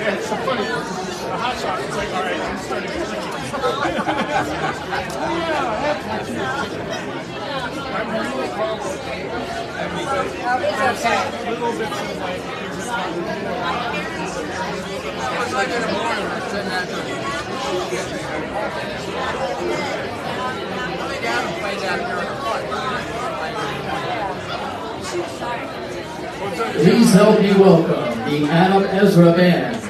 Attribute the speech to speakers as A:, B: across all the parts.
A: Yeah, it's so funny. The hot shot is like, all right, I'm starting to click. I'm really horrible at everybody.
B: It's okay.
A: Little bits of like things that
C: It's like in the morning, it's in that lay down and play down here in the park.
D: Please help me welcome the Adam Ezra Band.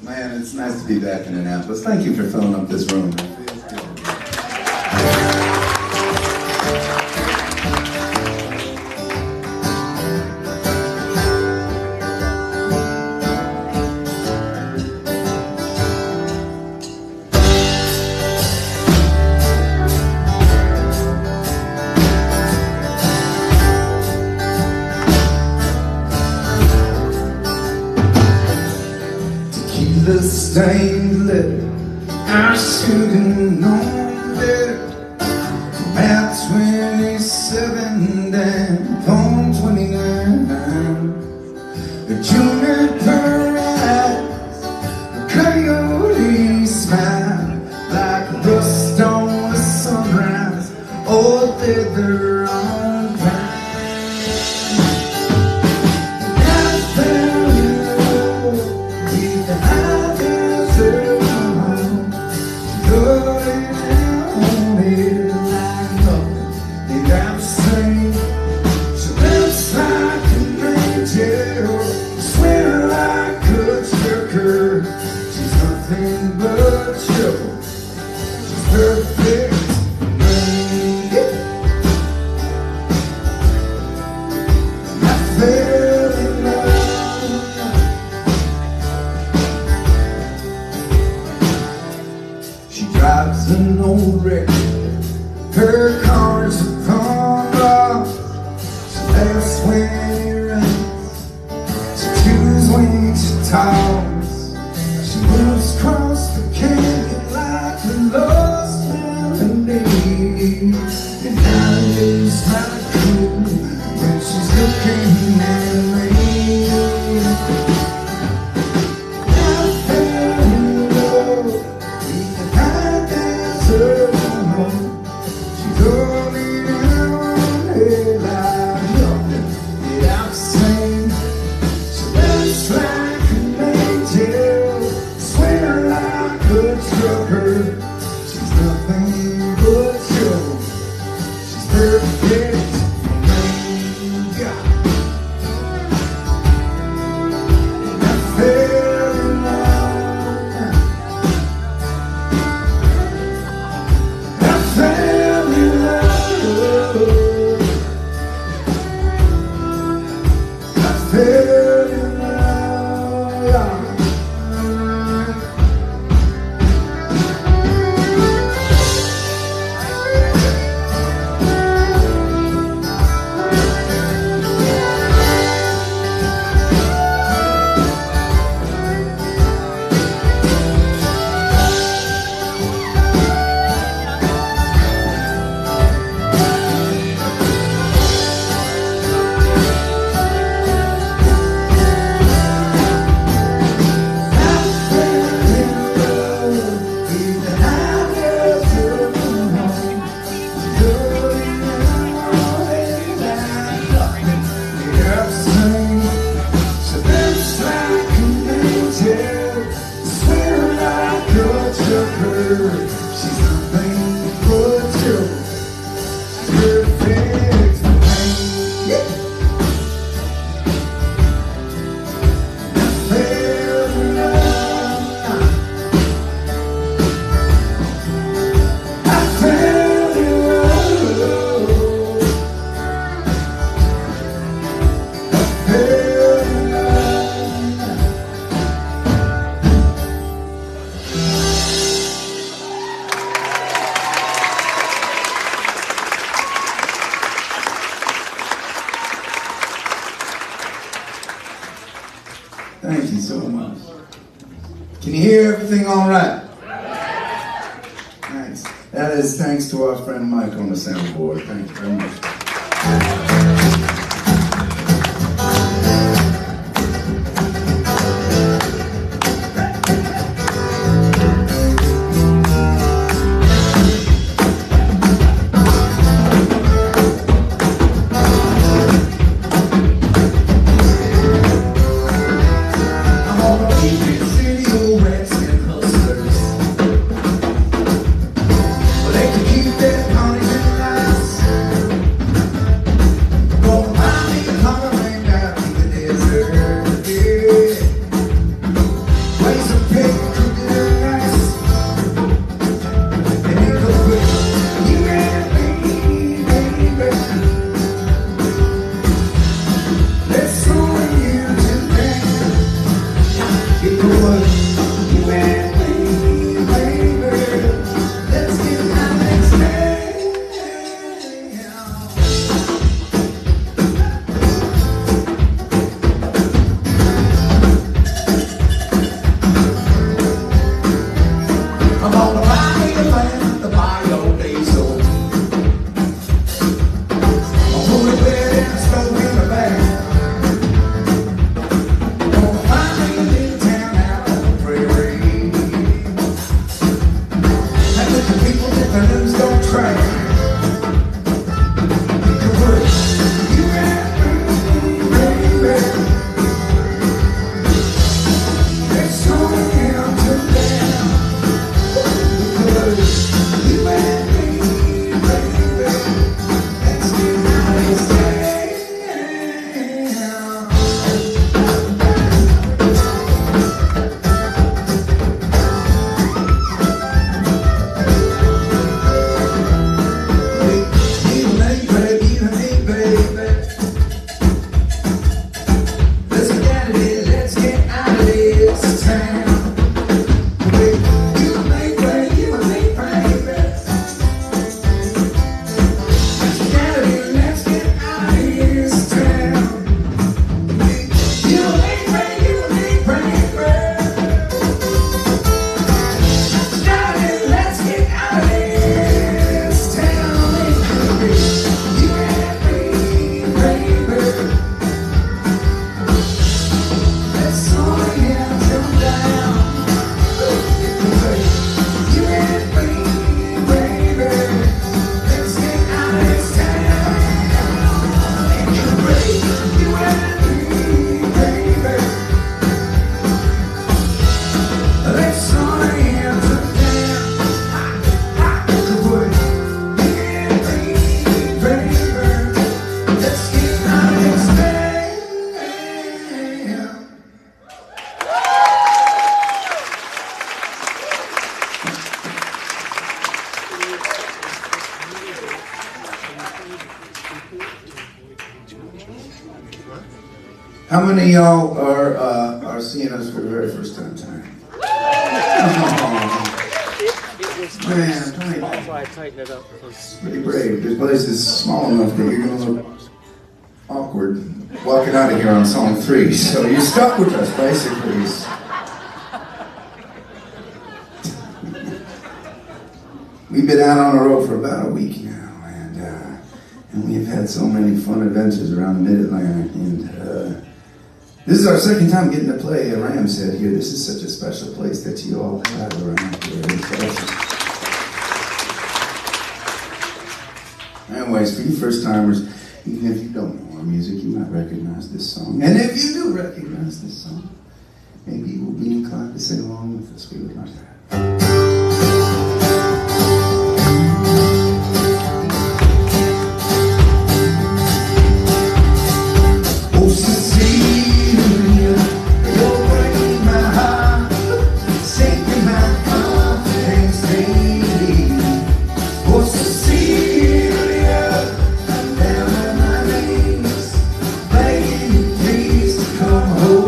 E: Man, it's nice to be back in Annapolis. Thank you for filling up this room. The stained letter, I should have known better. At 27 and on 29, the juniper eyes, the coyote smile, like rust on a sunrise, old leather on pine. She's nothing but trouble. She's perfect. I fell in love. She drives an old wreck. Her car's a pawn bar. She laughs when he runs. She chews when she talks. She moves across the canyon like a lost melody. And I lose my cool when she's looking at me. I fell in love with the high desert woman. She told me down her life, that I'm saying she looks like an angel. Swear I could struck her. She's nothing but trouble. She's perfect. And I fell in love. I fell in love. I fell in love. everything all right? Thanks. That is thanks to our friend Mike on the soundboard. Thank you very much. How many of y'all are seeing us for the very first time tonight? Oh, man,
A: That's why I tightened it up.
E: pretty brave. This place is small enough that you're going to look awkward walking out of here on song 3. So you're stuck with us, basically. We've been out on the road for about a week now, and we've had so many fun adventures around Mid-Atlantic, and this is our second time getting to play a Ram's Head here. This is such a special place that you all have around here. Anyways, for you first timers, even if you don't know our music, you might recognize this song. And if you do recognize this song, maybe you will be inclined to sing along with us. We would like that. Oh, Cecilia, you're breaking my heart, sinking my confidence, baby. Oh, Cecilia, I'm down on my knees, begging you please to come home.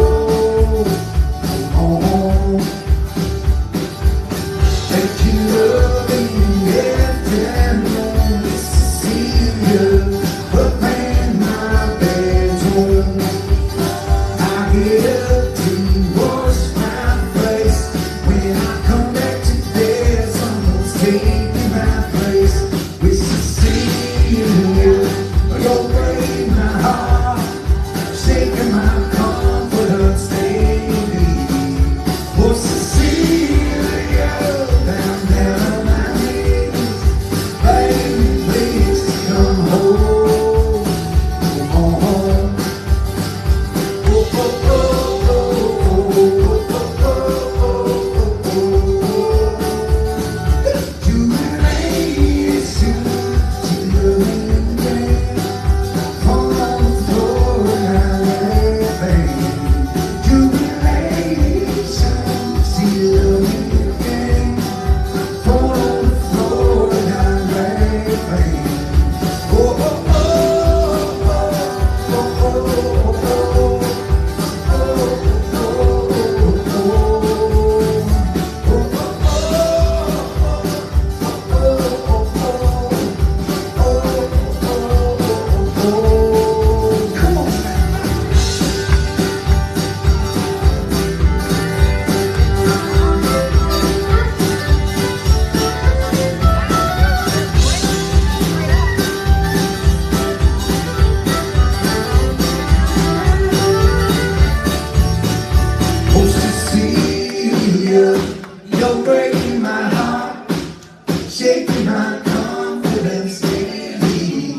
E: pain. Oh, oh, oh, oh, oh, oh, oh, you're breaking my heart, shaking my confidence daily.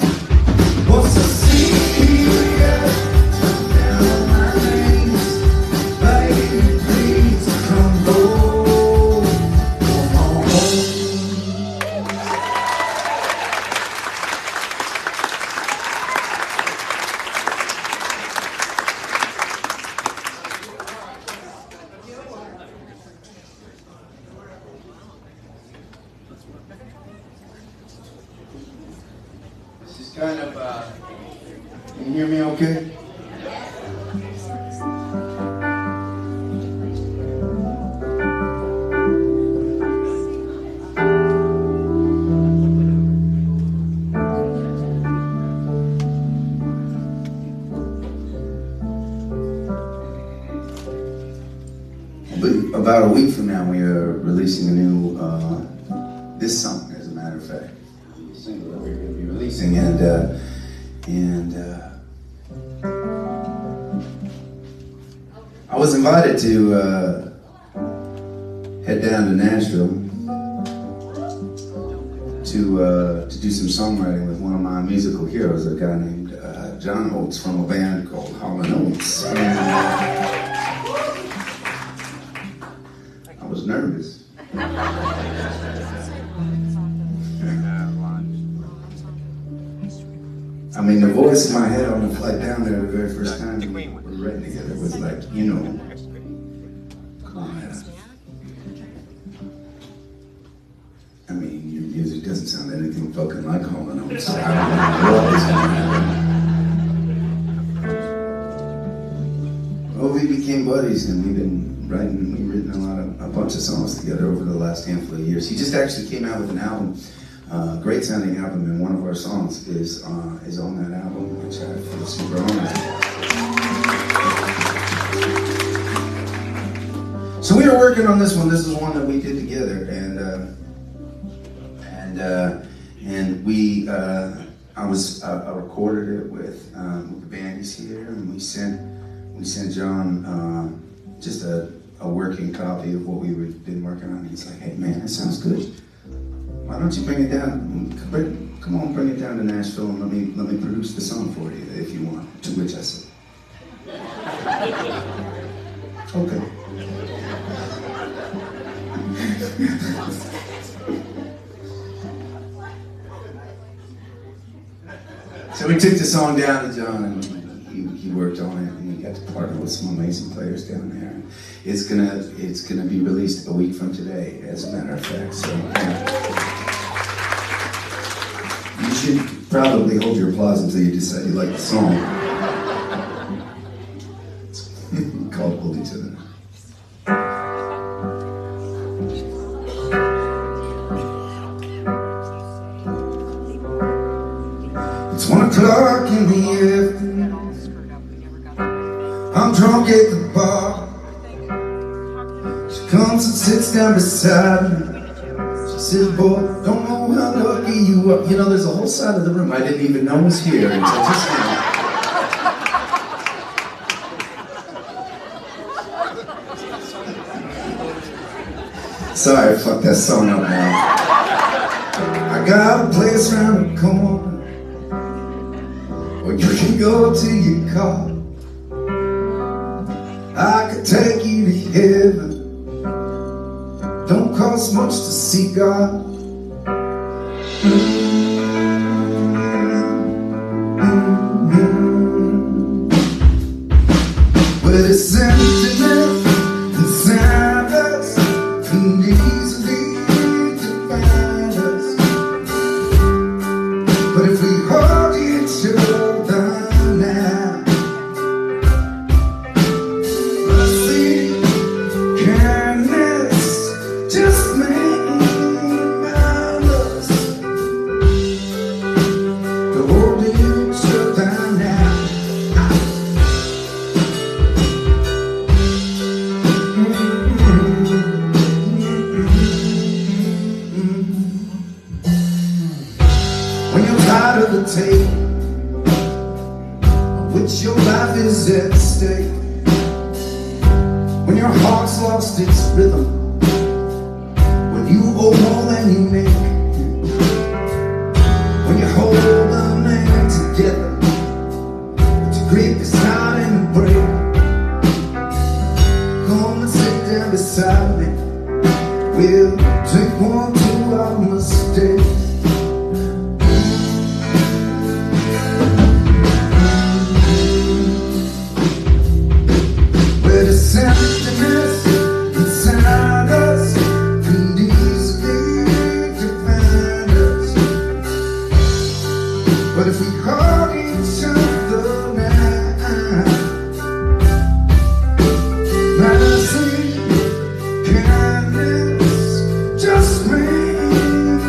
E: Oh, Cecilia, down on my knees, baby, please come home, come on home. This is kind of, can you hear me okay? About a week from now, we are releasing a new, this song, as a matter of fact. Single that we're going to be releasing, and I was invited to head down to Nashville to do some songwriting with one of my musical heroes, a guy named John Oates from a band called Hall & Oates. And, I was nervous. I mean, the voice in my head on the flight down there the very first time we were writing together was like, you know, come on, Adam. I mean, your music doesn't sound anything fucking like Hall & Oates, so I don't know what is going to happen. Well, we became buddies, and we've written a bunch of songs together over the last handful of years. He just actually came out with an album. Great sounding album, and one of our songs is on that album, which I feel super honored. So we were working on this one. This is one that we did together, and we I recorded it with the band he's here, and we sent John just a working copy of what we've been working on. He's like, hey man, that sounds good. Why don't you bring it down? Come on, bring it down to Nashville and let me produce the song for you if you want. To which I said, okay. So we took the song down to John, and he worked on it, and he got to partner with some amazing players down there. It's gonna be released a week from today, as a matter of fact. So you should probably hold your applause until you decide you like the song. It's called "Hold Each Other." It's 1 o'clock in the afternoon. I'm drunk at the bar. She comes and sits down beside me. She says, boy, don't know how lucky you are. You know, there's a whole side of the room I didn't even know was here until just now. Sorry, I fucked that song up now. I got a place around the corner where you can go to your car. I could take you to heaven. Don't cost much to see God. But it's emptiness inside us can easily define us. side of the table on which your life is at stake. When your heart's lost its rhythm, when you owe more than you make, when you hold a man together to grip his heart and break, come and sit down beside me. We'll take one to our mistakes. Where the emptiness inside us can easily defend us, but if we hold each other now, mercy, kindness, just remind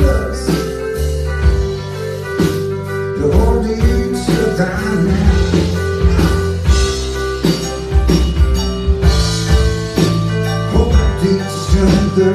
E: us to hold each other now. Hold each other.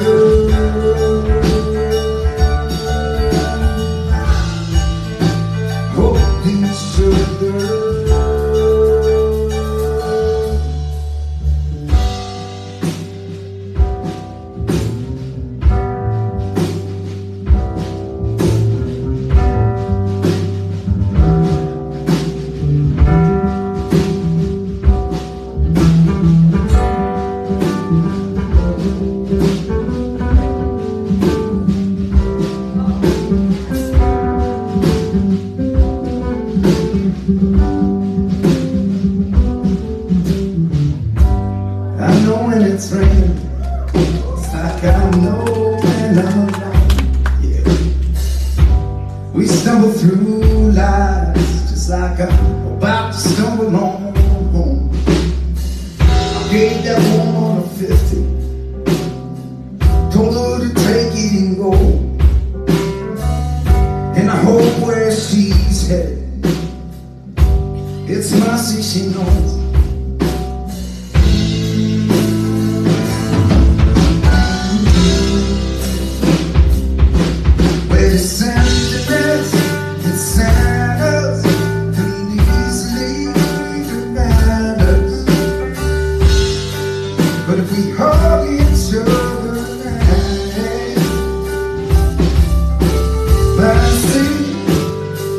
E: I know when it's raining, it's like I know when I'm alone. Yeah. We stumble through lives just like I'm about to stumble on home. I gave that woman a 50, told her to take it and go, and I hope where she's headed, it's mercy she knows. But if we hold each other now, mercy,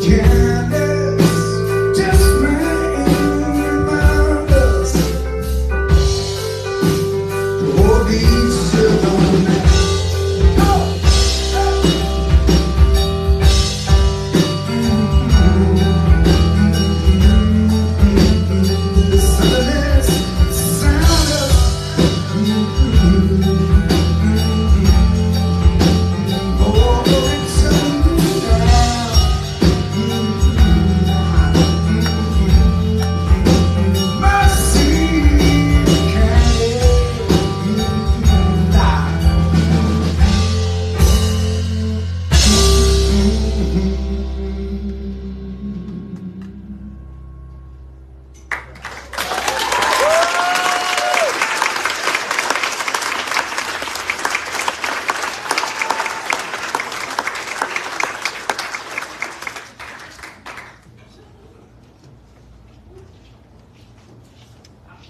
E: kindness, just remind us to hold each other now.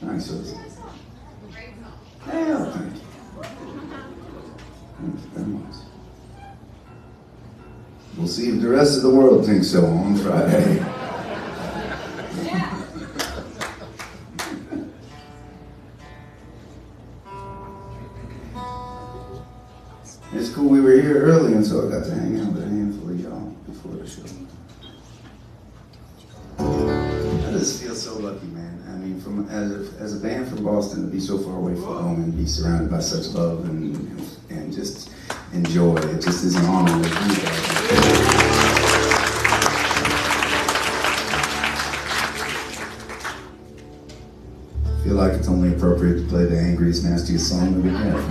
E: Nice. Hell, thank you. Thank you very much. We'll see if the rest of the world thinks so on Friday. It's cool we were here early, and so I got to hang out with a handful of y'all before the show. I just feel so lucky, man. I mean, as a band from Boston, to be so far away from home and be surrounded by such love and just enjoy. It just is an honor to be there. I feel like it's only appropriate to play the angriest, nastiest song that we have.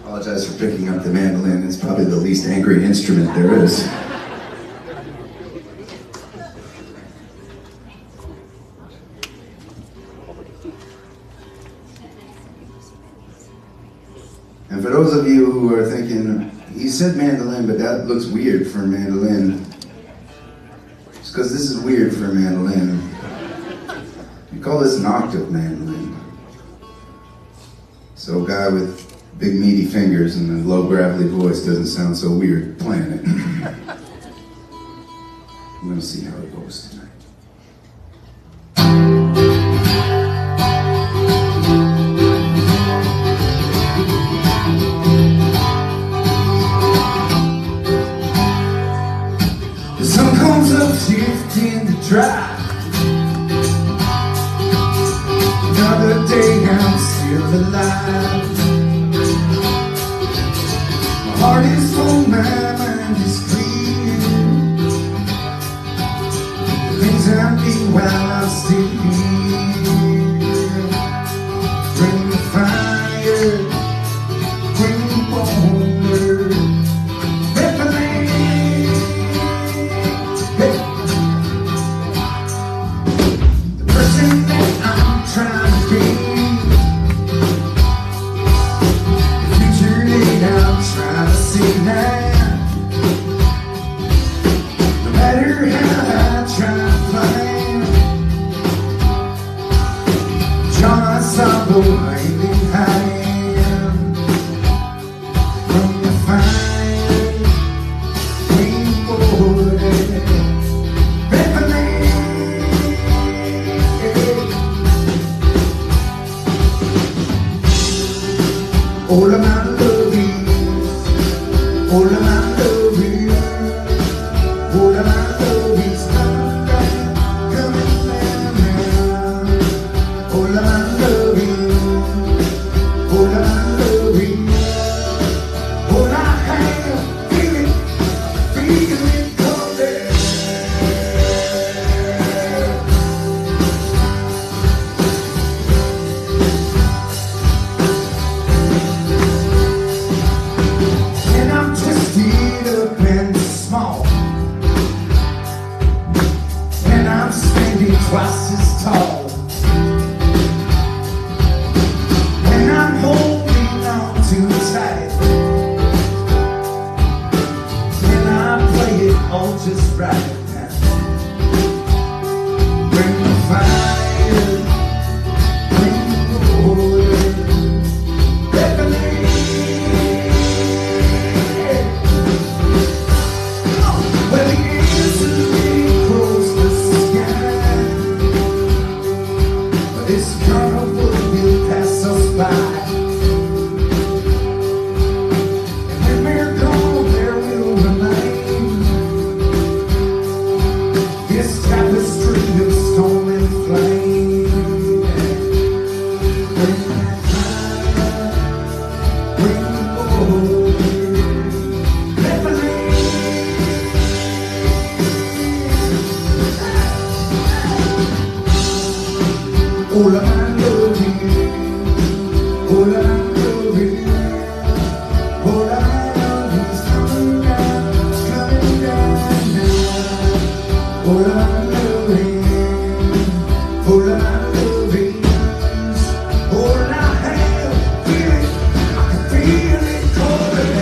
E: Apologize for picking up the mandolin. It's probably the least angry instrument there is. And for those of you who are thinking, he said mandolin, but that looks weird for a mandolin. It's because this is weird for a mandolin. We call this an octave mandolin. So a guy with big meaty fingers and a low gravelly voice doesn't sound so weird playing it. I'm gonna see how it goes tonight. The sun comes up shifting the drive. Another day I'm still alive. My heart is full, my mind is clear. The things I do while I'm still here. Bring the fire, bring the water, let the land. Hey. The person that I'm trying to be. Trying to see now. No matter how I try to find John Sabo hanging high from the fire, green water, Bethlehem. All of my love is. All of my love is, all of my love is coming down now. All of my love is, all of my love is, all I have, feel it coming. And I'm twisted up and small, and I'm standing twice as tall, and I'm holding on too tight, and I play it all just right now. Bring the fire, bring the water, let the land. Well, the answer really close the sky. This carnival will pass us by. And when we're gone, there will remain this tapestry of stone and flame. Bring that fire, bring the water, let the land. All of my love is, all of my love is, all of my love is coming down now. All of my love is, all of my love is, all I have, feel it, I can feel it coming.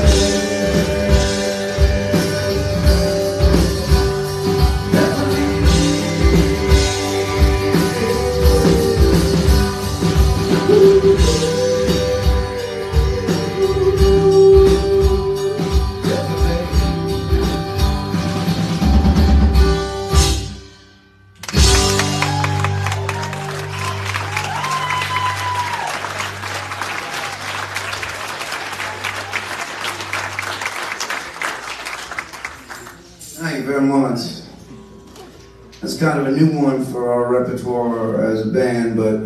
E: Thank you very much. That's kind of a new one for our repertoire as a band, but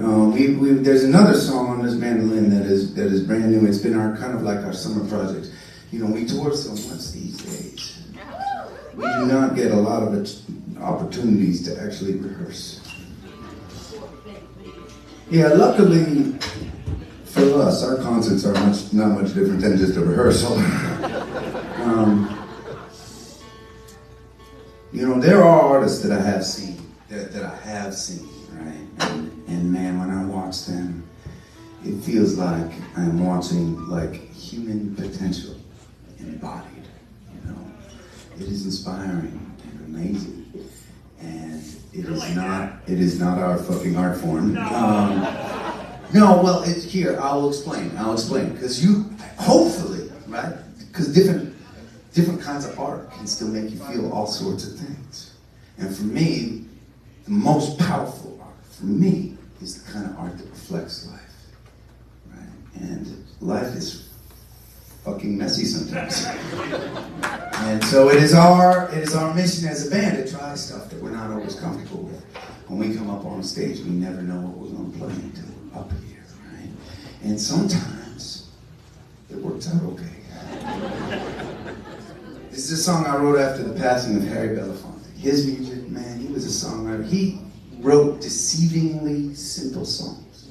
E: there's another song on this mandolin that is brand new. It's been our kind of like our summer project. You know, we tour so much these days. We do not get a lot of opportunities to actually rehearse. Yeah, luckily For us, our concerts are not much different than just a rehearsal. You know, there are artists that I have seen, right? And man, when I watch them, it feels like I'm watching like human potential embodied, you know. It is inspiring and amazing. And it is not our fucking art form. No, well, here, I'll explain, because hopefully, right? Because different kinds of art can still make you feel all sorts of things. And for me, the most powerful art, for me, is the kind of art that reflects life, right? And life is fucking messy sometimes. And so it is our mission as a band to try stuff that we're not always comfortable with. When we come up on stage, we never know what we're going to play until we're up here, right? And sometimes it works out okay. This is a song I wrote after the passing of Harry Belafonte. His music, man, he was a songwriter. He wrote deceivingly simple songs.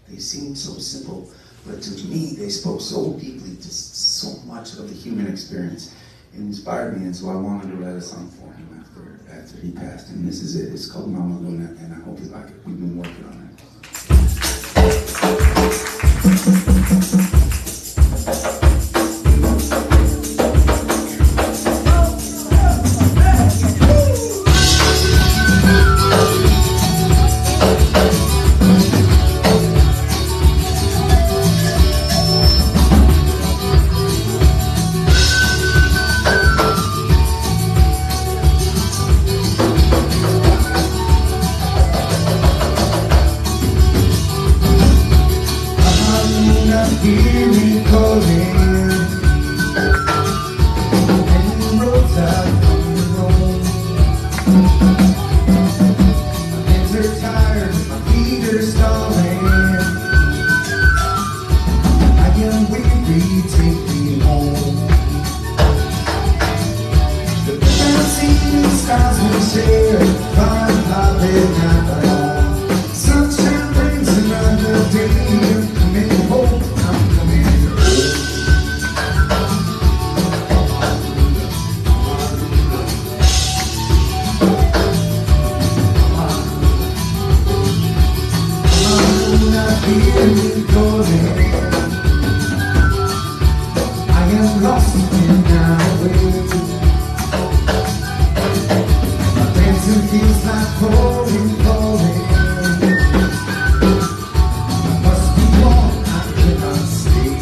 E: They seemed so simple, but to me, they spoke so deeply to so much of the human experience. It inspired me, and so I wanted to write a song for him after he passed. And this is it. It's called Mama Luna, and I hope you like it. We've been working on it. Hear me calling, and the roads I've known. My hands are tired, my feet are stalling. I am weary, take me home. The fancy stars will share, fun, love, and not alone. Sunshine brings another day, coming home. Hear me calling. I am lost in our way. My dancing feels like falling. I must be gone, I cannot stay.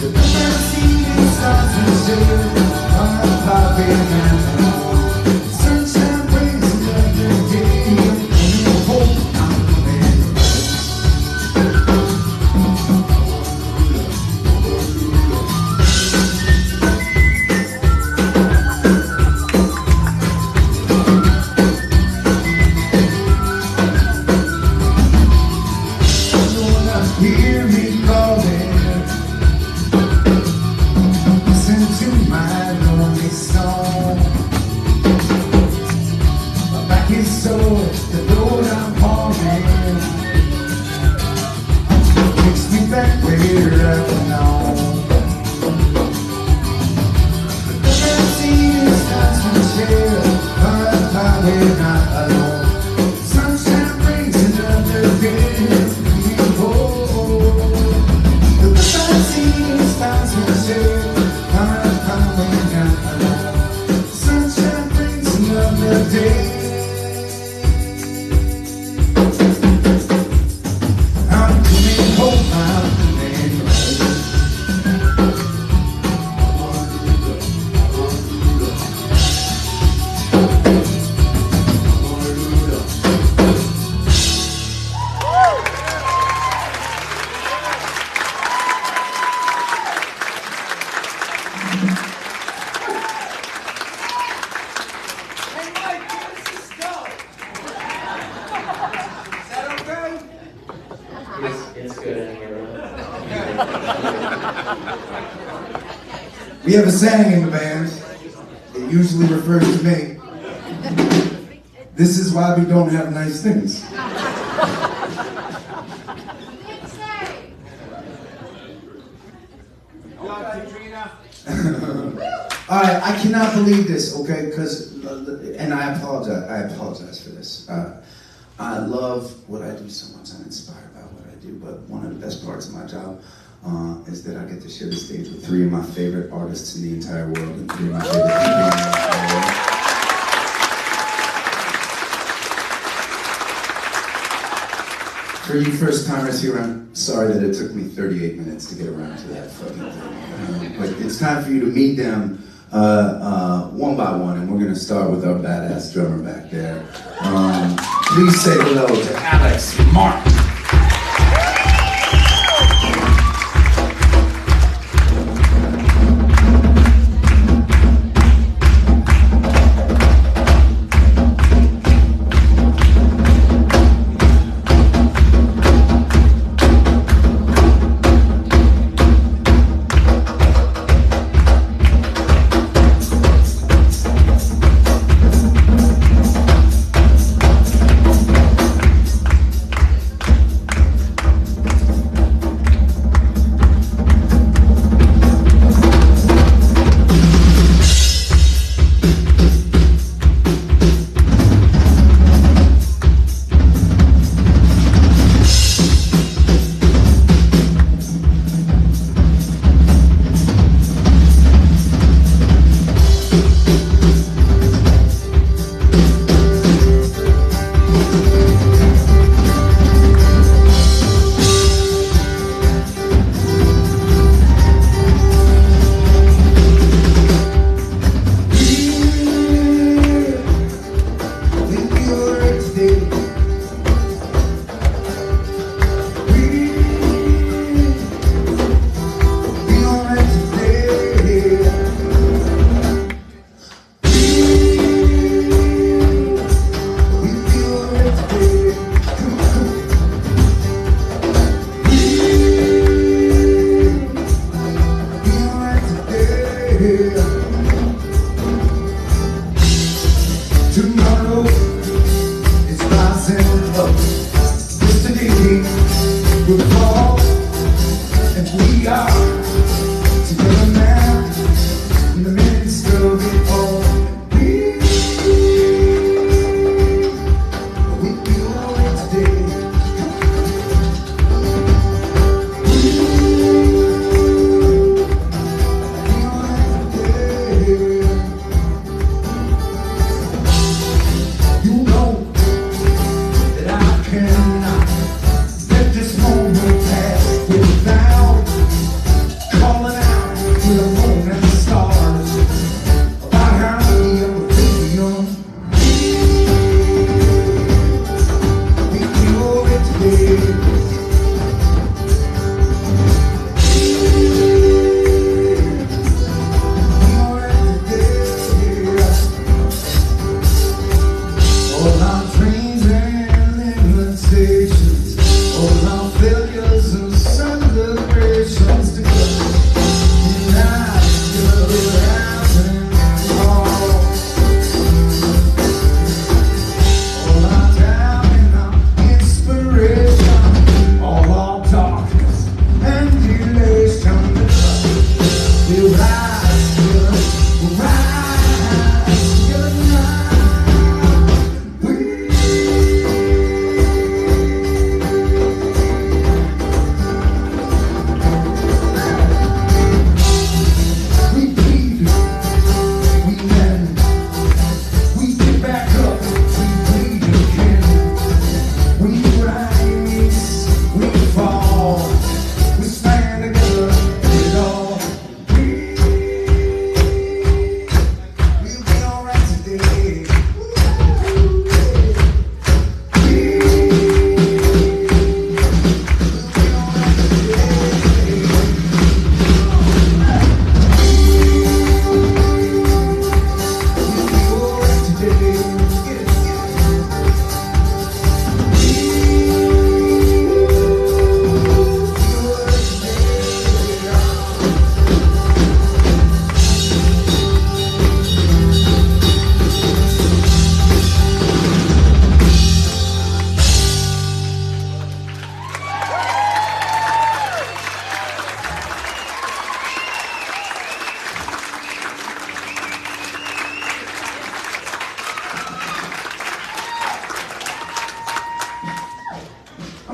E: The fancy starts to shade. I'm popping and sunshine brings another day. Hope. Hear me calling, listen to my lonely song. My back is sore, the road I'm hauling takes me back where I belong. The fancy starts to share, but we're not alone. Sunshine brings another day. Sunshine brings another day. I'm coming home, I'm coming home.
D: It's good anyway.
E: We have a saying in the band. It usually refers to me. This is why we don't have nice things. All right, I cannot believe this, okay? Because, and I apologize for this. I love what I do so much. I'm inspired by what I do, but one of the best parts of my job is that I get to share the stage with three of my favorite artists in the entire world and three of my favorite people in the entire world. For you first-timers here, I'm sorry that it took me 38 minutes to get around to that fucking thing. But it's time for you to meet them one by one, and we're going to start with our badass drummer back there. Please say hello to Alex Martin. Tomorrow is rising up. Yesterday will fall, and we are together now in the midst of it all. We feel it today.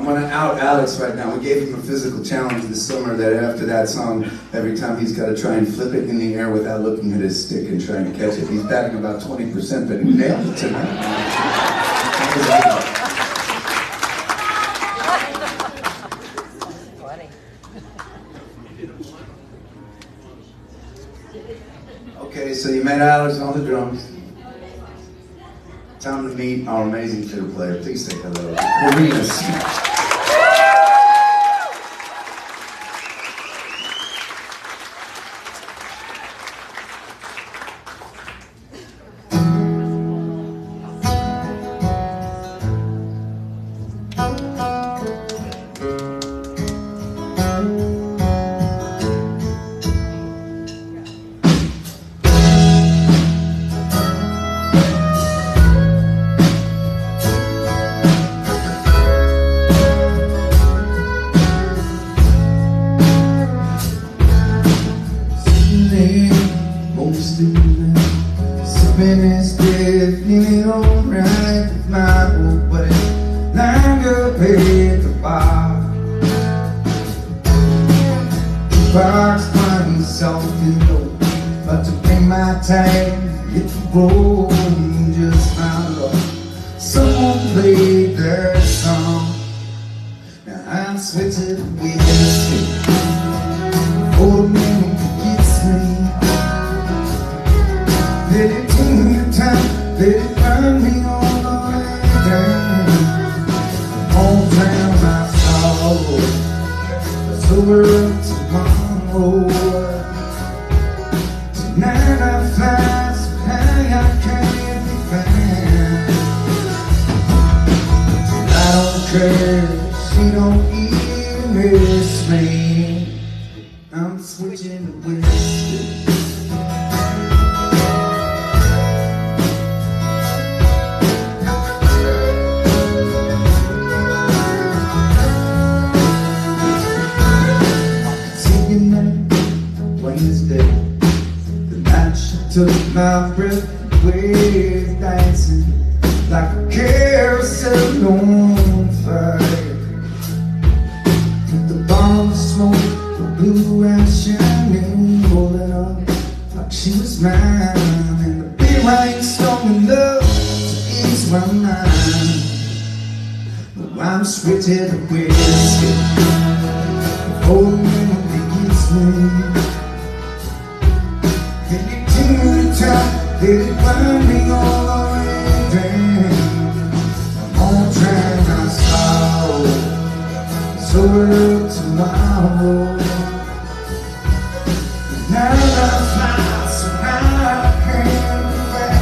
E: I'm gonna out Alex right now. We gave him a physical challenge this summer that after that song, every time he's got to try and flip it in the air without looking at his stick and trying to catch it. He's batting about 20%, but he nailed it tonight. Okay, so you met Alex on the drums. Time to meet our amazing fiddle player. Please say hello, Corina Smith. Sipping is dead, feeling alright with my old buddy lined up at the bar. Box playing soft and low, about to pay my tag, hit the road, just my luck. Someone played their song. Now I'm switching with the stick. Oh, man, gets me. Let it take your time, let it burn me all the way down. All down my sorrow, it's over tomorrow. Tonight I fly so high I can't be found. I don't care, she don't even miss me. I'm switching to whiskey. Took my breath away, dancing like a carousel on fire. Took the bomb of smoke, the blue and shining, rolling up like she was mine. And the big rainstorm in love to ease my mind. But I'm switching to whiskey, oh man, it gets me. Let it burn me all the way down. I'm on track, I sorrow. It's over tomorrow. Now I fly, so now I can't be back.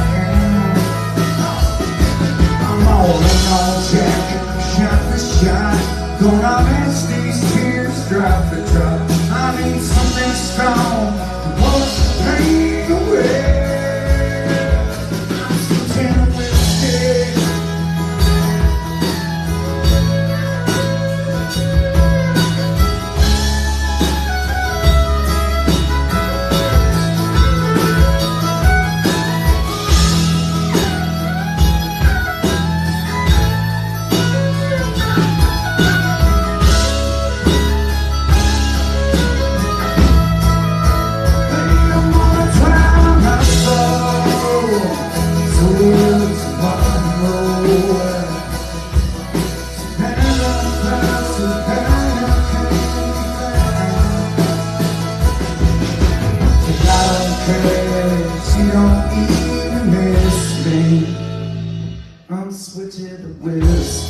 E: I'm all in all jacket, shot for shot. Gonna miss these tears drop for drop. I need something strong to wash the pain away. She don't even miss me. I'm switching to whiskey.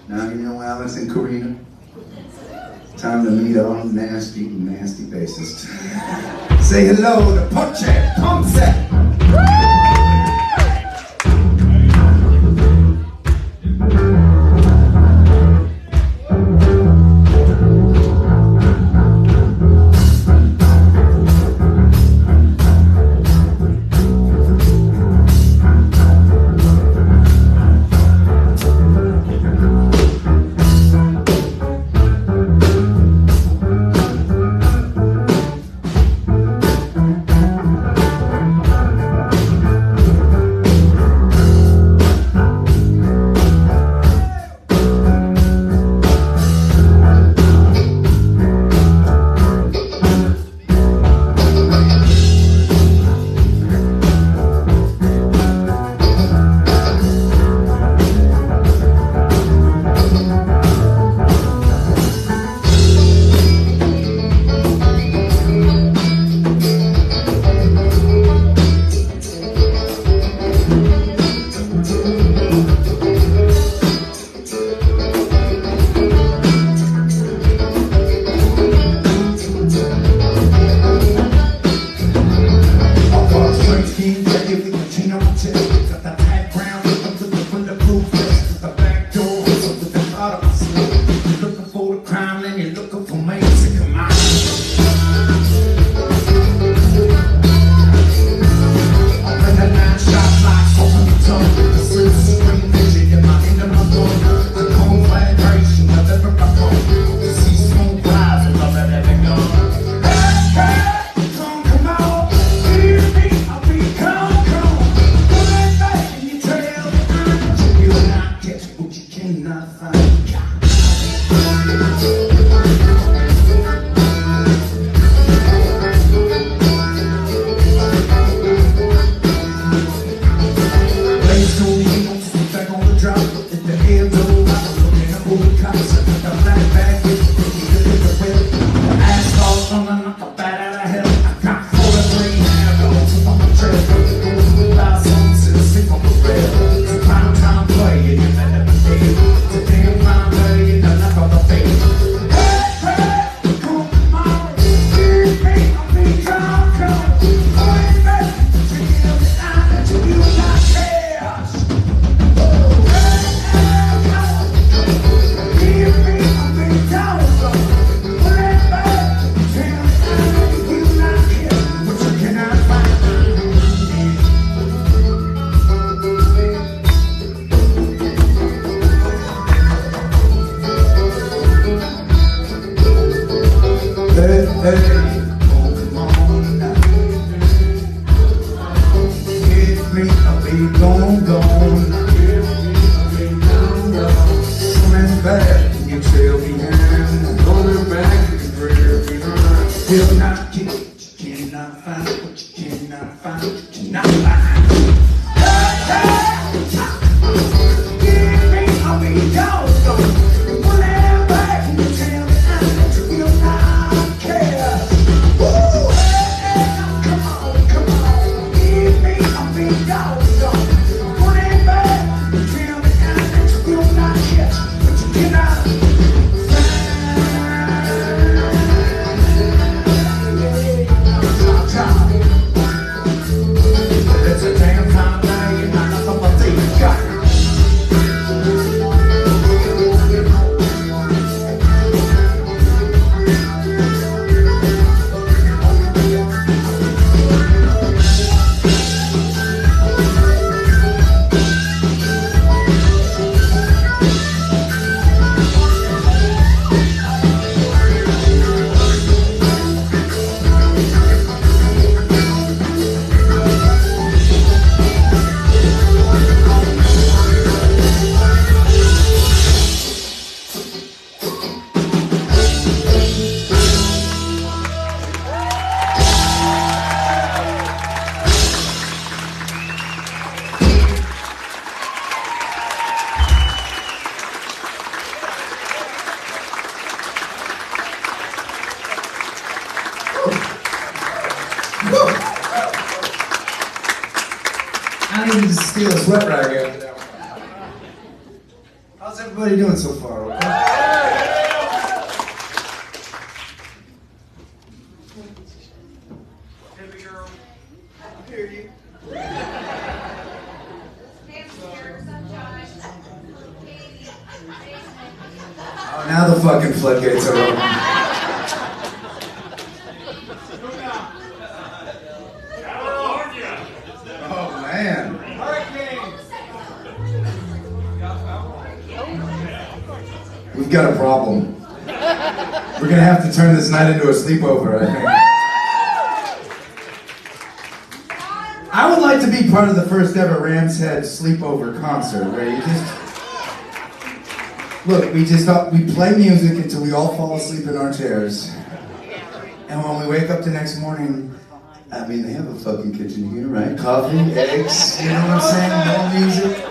E: Now you know Alex and Corina. Time to meet our nasty, nasty bassist. Say hello to Poche Ponce. I need to steal a sweat rag after that one. How's everybody doing so far? Okay? I hear you. Oh, now the fucking floodgates are open. Oh, man. We've got a problem. We're gonna have to turn this night into a sleepover, I think. I would like to be part of the first ever Ram's Head sleepover concert where you just... Look, we play music until we all fall asleep in our chairs. And when we wake up the next morning, I mean, they have a fucking kitchen here, right? Coffee, eggs, you know what I'm saying? No music.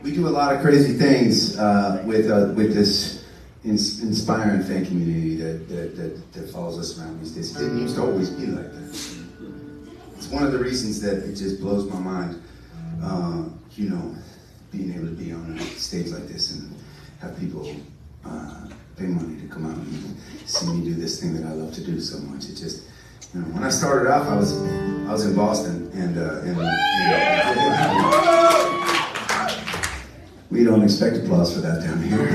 E: We do a lot of crazy things with this inspiring fan community that follows us around these days. It didn't used to always be like that. It's one of the reasons that it just blows my mind, you know, being able to be on a stage like this and have people pay money to come out and see me do this thing that I love to do so much. It just, you know, when I started off, I was in Boston, and we don't expect applause for that down here.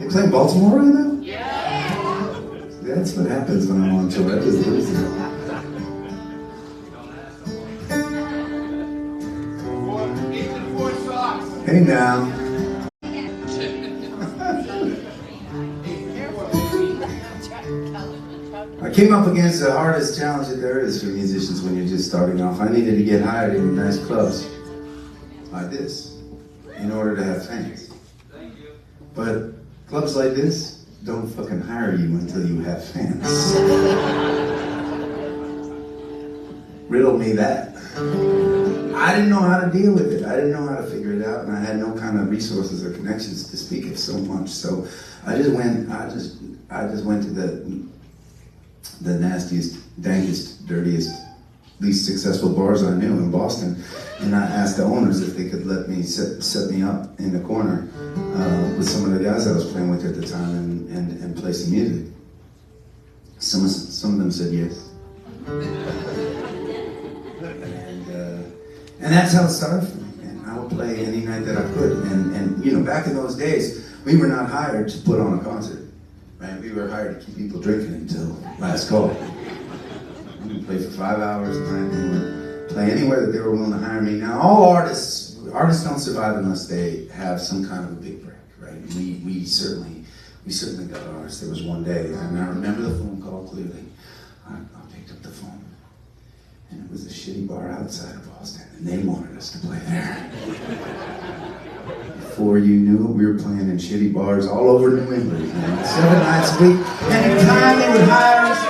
E: They play in Baltimore right now? Yeah. That's what happens when I'm on tour. I just lose it. Hey now. I came up against the hardest challenge that there is for musicians when you're just starting off. I needed to get hired in nice clubs like this in order to have fans. But clubs like this don't fucking hire you until you have fans. Riddle me that. I didn't know how to deal with it. I didn't know how to figure it out, and I had no kind of resources or connections to speak of so much. So I just went to the nastiest, dankest, dirtiest, least successful bars I knew in Boston, and I asked the owners if they could let me set me up in the corner with some of the guys I was playing with at the time and play some music. Some of them said yes. And that's how it started for me. And I would play any night that I could. And you know, back in those days, we were not hired to put on a concert. Right? We were hired to keep people drinking until last call. We would play for 5 hours a night and would play anywhere that they were willing to hire me. Now, all artists don't survive unless they have some kind of a big break, right? We certainly got ours. There was one day, and I remember the phone call clearly. I picked up the phone, and it was a shitty bar outside of Boston, and they wanted us to play there. Before you knew it, we were playing in shitty bars all over New England, you know, 7 nights a week. Anytime they would hire us,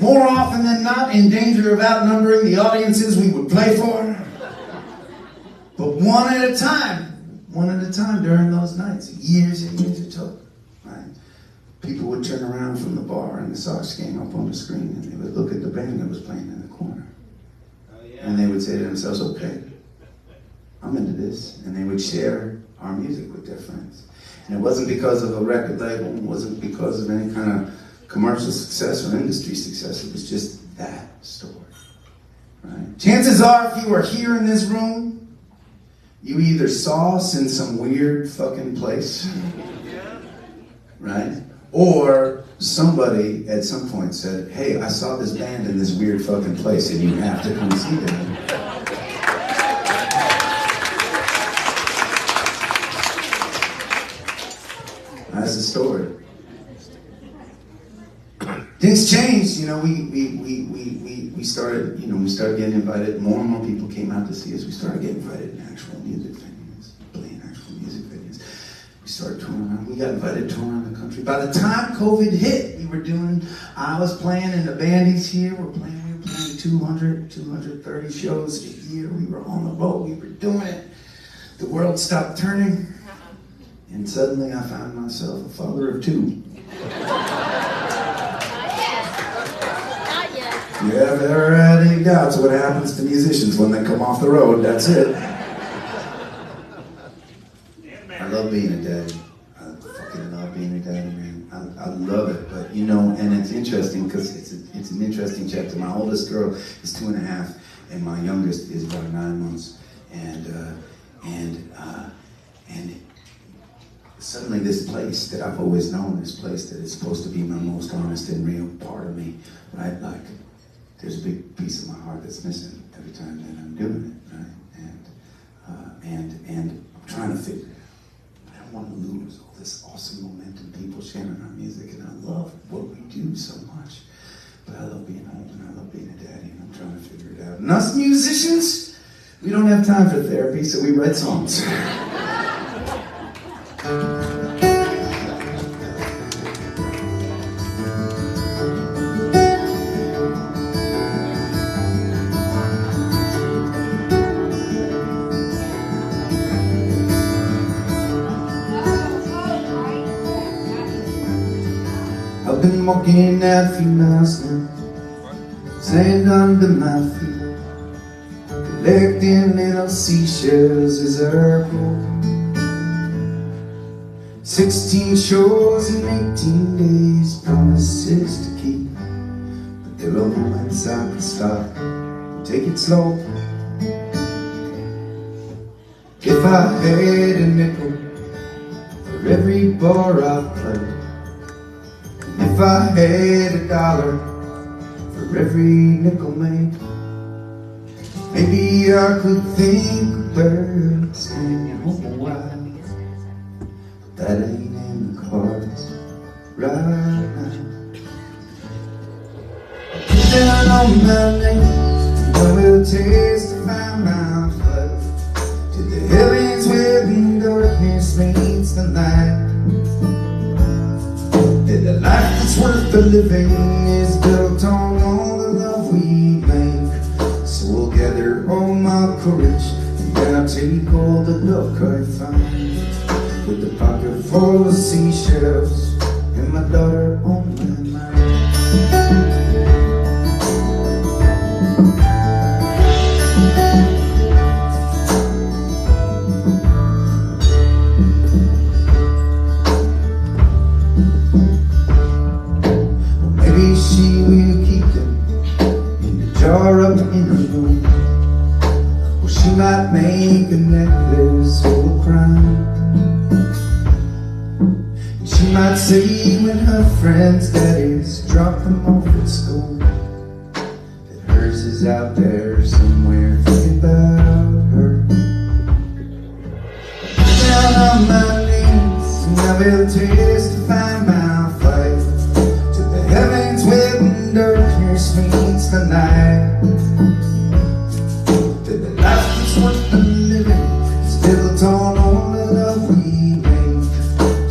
E: more often than not, in danger of outnumbering the audiences we would play for. But one at a time during those nights, years and years it took, right? People would turn around from the bar and the Sox game up on the screen, and they would look at the band that was playing in the corner. And they would say to themselves, okay, I'm into this. And they would share our music with their friends. And it wasn't because of a record label, it wasn't because of any kind of commercial success or industry success, it was just that story, right? Chances are, if you were here in this room, you either saw us in some weird fucking place, right? Or somebody at some point said, hey, I saw this band in this weird fucking place and you have to come see them. That's the story. Things changed, you know, we started getting invited, more and more people came out to see us. We started getting invited in actual music venues, playing actual music venues. We started touring around, we got invited to tour around the country. By the time COVID hit, I was playing in the bandies here, we were playing 200, 230 shows a year. We were on the road, we were doing it. The world stopped turning, and suddenly I found myself a father of two. you have ever had any doubts what happens to musicians when they come off the road, that's it. I love being a daddy. I fucking love being a daddy, man. I love it, but you know, and it's interesting because it's an interesting chapter. My oldest girl is 2.5, and my youngest is about 9 months, and suddenly this place that I've always known, this place that is supposed to be my most honest and real part of me, right? Like, there's a big piece of my heart that's missing every time that I'm doing it, right? And I'm trying to figure it out. I don't want to lose all this awesome momentum, people sharing our music, and I love what we do so much. But I love being home, and I love being a daddy, and I'm trying to figure it out. And us musicians, we don't have time for therapy, so we write songs. I've been walking a few miles now, sand under my feet, collecting little seashells as I go. 16 shows in 18 days, promises to keep, but there are moments I can stop, take it slow. If I had a nickel for every bar I've played, if I had $1 for every nickel made, maybe I could think about staying home a while. But that ain't in the cards right now. I put down on my knees, and I will testify my faith to the heavens where the darkness meets the light. That the life that's worth the living is built on all the love we make. So we'll gather all my courage, and then I'll take all the luck I find, with a pocket full of seashells and my daughter on my mind. She will keep them in the jar up in her room, or she might make a necklace or a crown. And she might say when her friends' daddies drop them off at school, that hers is out there somewhere thinking about her. Down on my knees, and I will testify my faith to the heavens where darkness meets the night. That the life that's worth the living is built on all the love we make.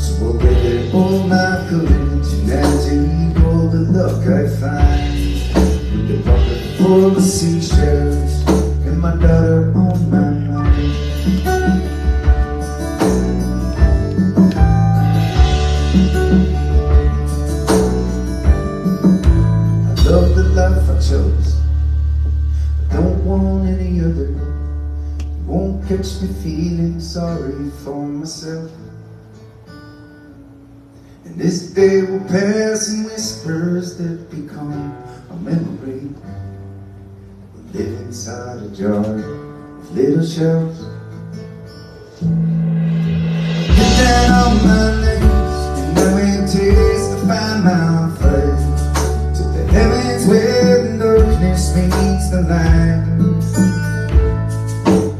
E: So we'll gather all my courage and take all the luck I find, with the pocket full of seashells and my daughter on my mind. Love the life I chose, I don't want any other. You won't catch me feeling sorry for myself. And this day will pass in whispers that become a memory. We'll live inside a jar of little shells. Get down on my knees, and I will testify my faith to the heavens where the darkness meets the light.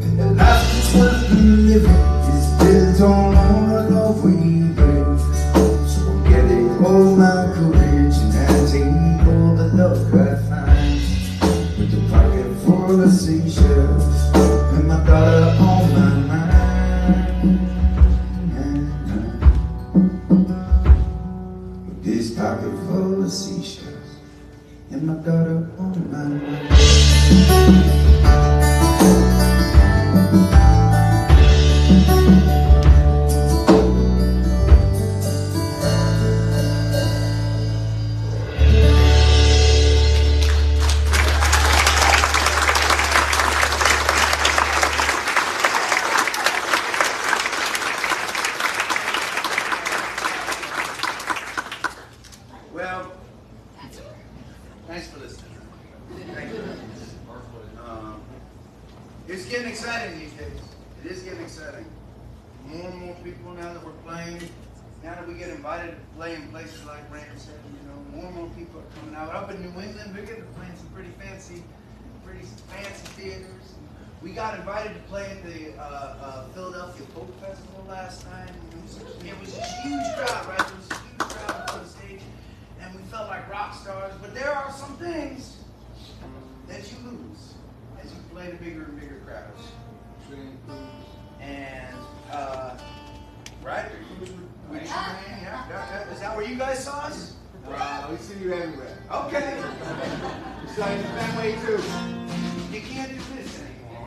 E: And the life that's worth the living is built on all the love we bring. So I'll gather all my courage and I take all the luck I find, with the pocket full of seashells and my daughter on my mind. With this pocket full of seashells and my daughter on my mind.
B: Thanks for listening. Thank you. It's getting exciting these days. It is getting exciting. More and more people now that we're playing, now that we get invited to play in places like Ramsey, more and more people are coming out. Up in New England, we're getting to play in some pretty fancy theaters. We got invited to play at the Philadelphia Folk Festival last night. It was a huge crowd, right? It was a huge crowd on the stage, and we felt like rock stars. But there are some things that you lose as you play to bigger and bigger crowds. And right? Yeah. Is that where you guys saw us?
F: We see you everywhere.
B: Okay.
F: We saw you in Fenway too.
B: You can't do this anymore.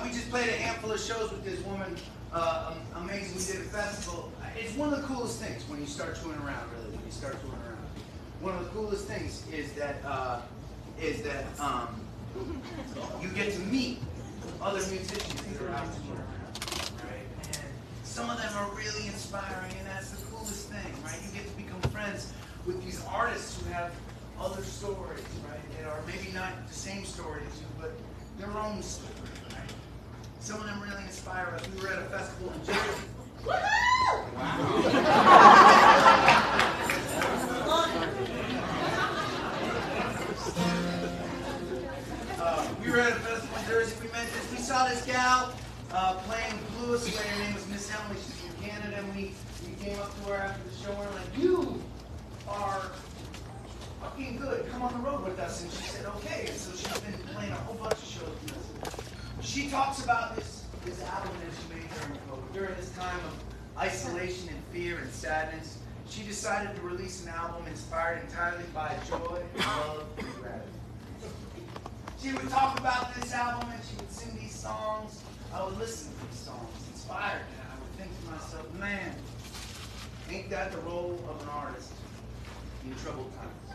B: We just played a handful of shows with this woman. Amazing. We did a festival. It's one of the coolest things when you start touring around. Really, when you start touring around. One of the coolest things is that you get to meet other musicians that are out touring around, right? And some of them are really inspiring, and that's the coolest thing, right? You get to become friends with these artists who have other stories, right? That are maybe not the same story as you, but their own story, right? Some of them really inspire us. We were at a festival in Jersey. We were at a festival in Jersey. We saw this gal playing blues. Her name was Miss Emily. She's from Canada. And we came up to her after the show and we're like, "You are fucking good. Come on the road with us." And she said, "Okay." And so she's been playing a whole bunch of shows with us. She talks about this album that she made during COVID. During this time of isolation and fear and sadness, she decided to release an album inspired entirely by joy, love, and gratitude. She would talk about this album and she would sing these songs. I would listen to these songs, inspired, and I would think to myself, man, ain't that the role of an artist in troubled times?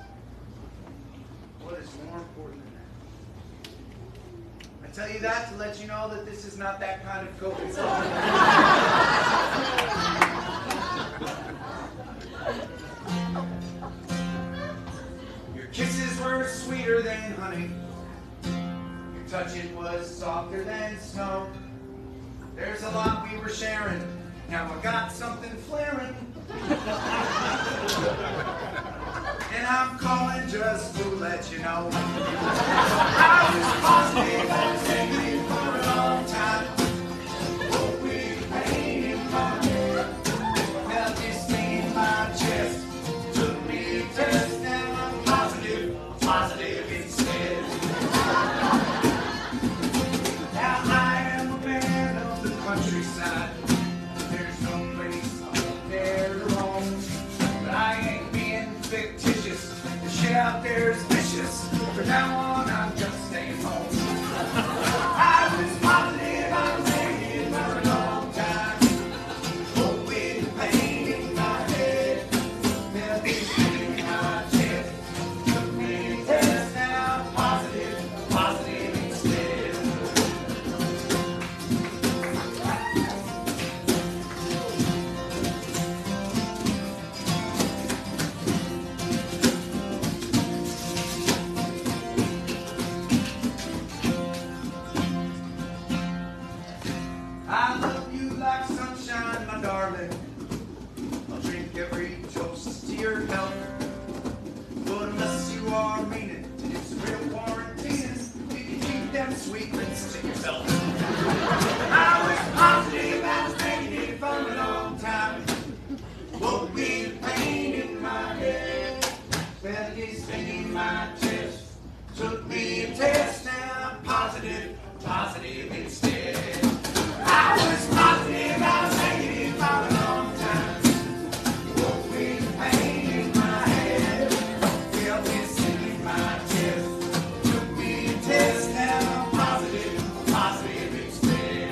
B: What is more important than that? I tell you that to let you know that this is not that kind of COVID song. Your kisses were sweeter than honey. Touch it was softer than snow. There's a lot we were sharing. Now I got something flaring. And I'm calling just to let you know. I was positive and negative for a long time. Hope with pain in my head. Felt this thing in my chest. Took me a test and I'm positive instead. Countryside. There's no place up there to roam. But I ain't being fictitious. The shit out there is vicious. From now on, I'm just staying home. I was positive, I was negative for a long time. Hope with pain in my head. Felt this pain in my chest. Took me a test, now I'm positive instead. I love you like sunshine, my darling. I'll drink every toast to your health. But unless you are meaning and it's real quarantine, you can keep them sweetness to yourself. I was positive, I was negative for a long time. Woke with pain in my head. Felt this thing in my chest. Took me a test, now I'm positive instead. I was positive, I was negative for a long time. Woke with pain in my head. Felt this thing in my chest. Took me a test, now I'm positive instead.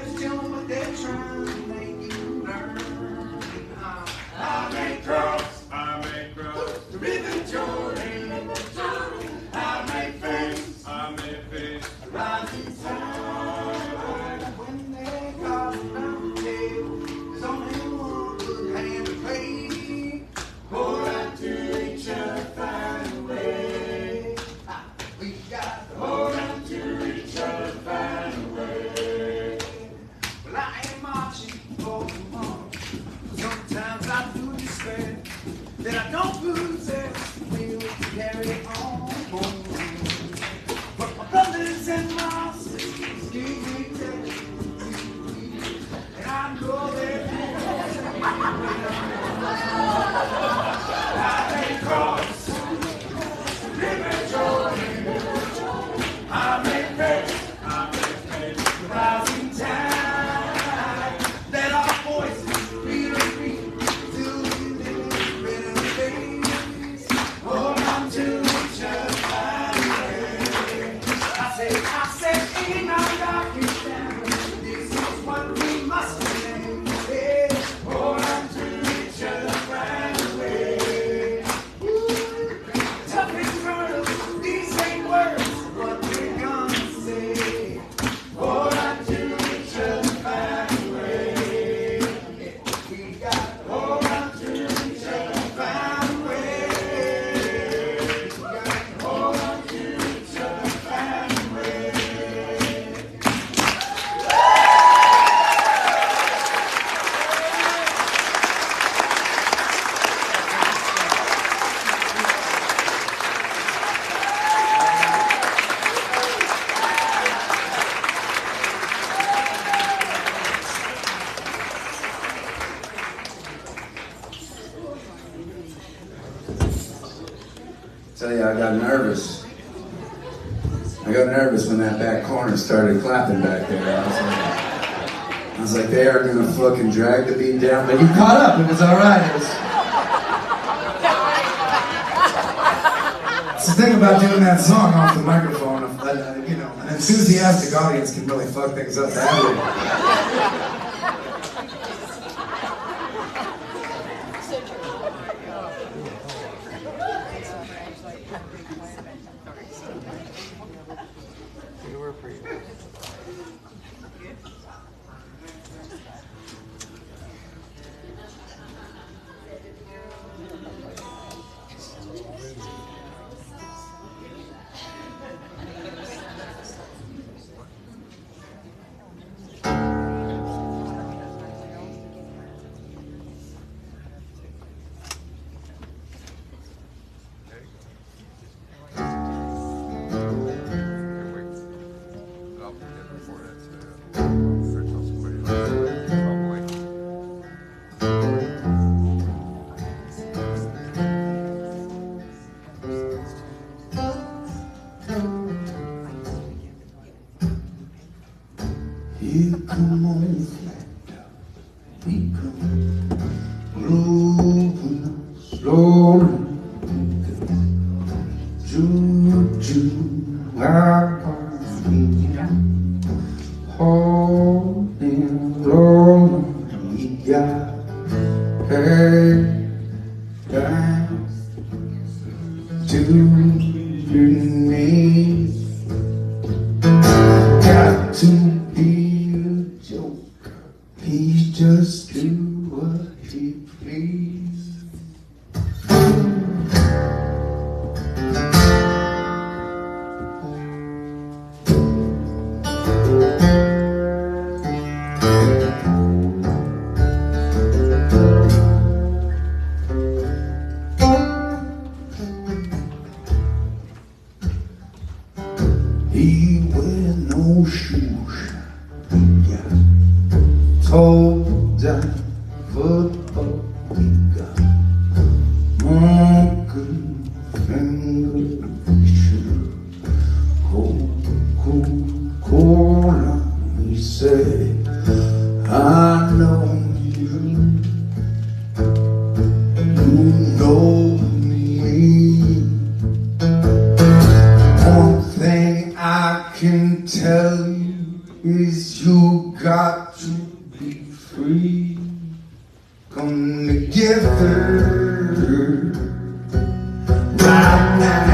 B: just tell them what they're trying to make you learn. I make cross, the ribbon Jordan. I make face, the rising tide. When they call the round table, there's only one good hand to play. Pour out to each other, find a way. We got to hold on to each other, find a way. Well, I ain't marching for tomorrow. Sometimes I do despair that I don't possess the will to carry on. But my brothers and my sisters give me test, and I know they're I may cross, river Jordan. I may face, the rising tide. Let our voices be free till we live in a face. Hold on to each other, find a way. I said, ain't no darkest down. This is what we must do. Hey, hold on to each other, find a way. Tough as murder, these ain't words. What we're gonna say. Hold on to each other, find a way. We got to hold on to each other, find a way. We got to hold on to each other, find a way.
E: Tell you, I got nervous. I got nervous when that back corner started clapping back there. I was like, they are gonna fucking drag the beat down. But you caught up. It was all right. It's the thing about doing that song off the microphone. You know, an enthusiastic audience can really fuck things up badly. Here come on flat, we come moving slowly. Juju, our feet, holding rolling, we got head down to your knees. Got to be a joker, he just do what he please. He wear no shoes, he got toe down, foot up, he got monkey finger, shoe, Coca-Cola, he said, I know you know me. One thing I can tell you is you got got to be free. Come together right now.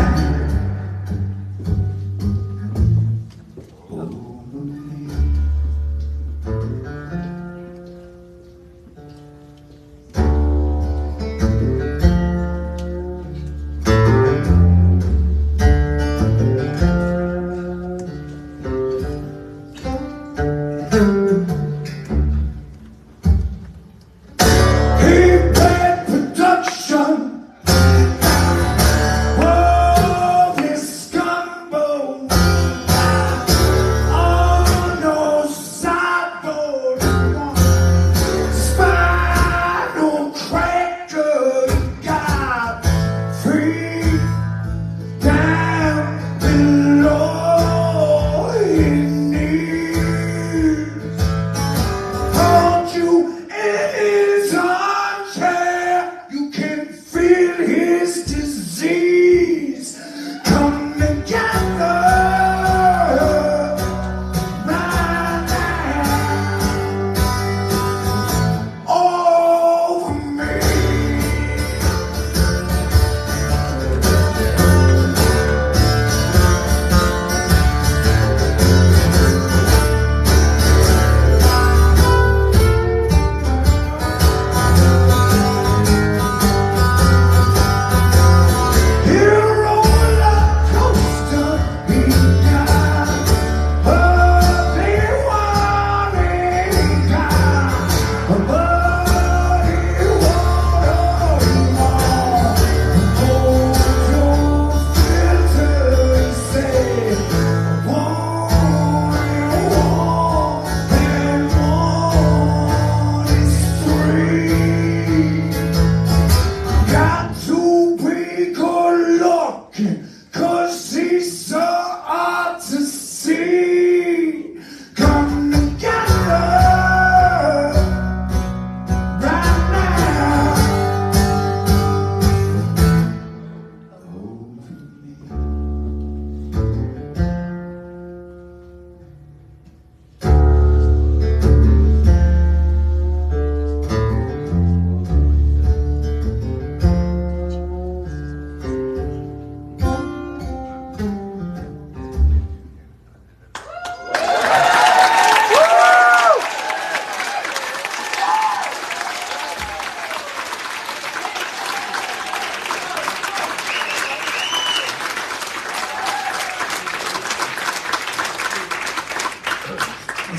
E: Over me.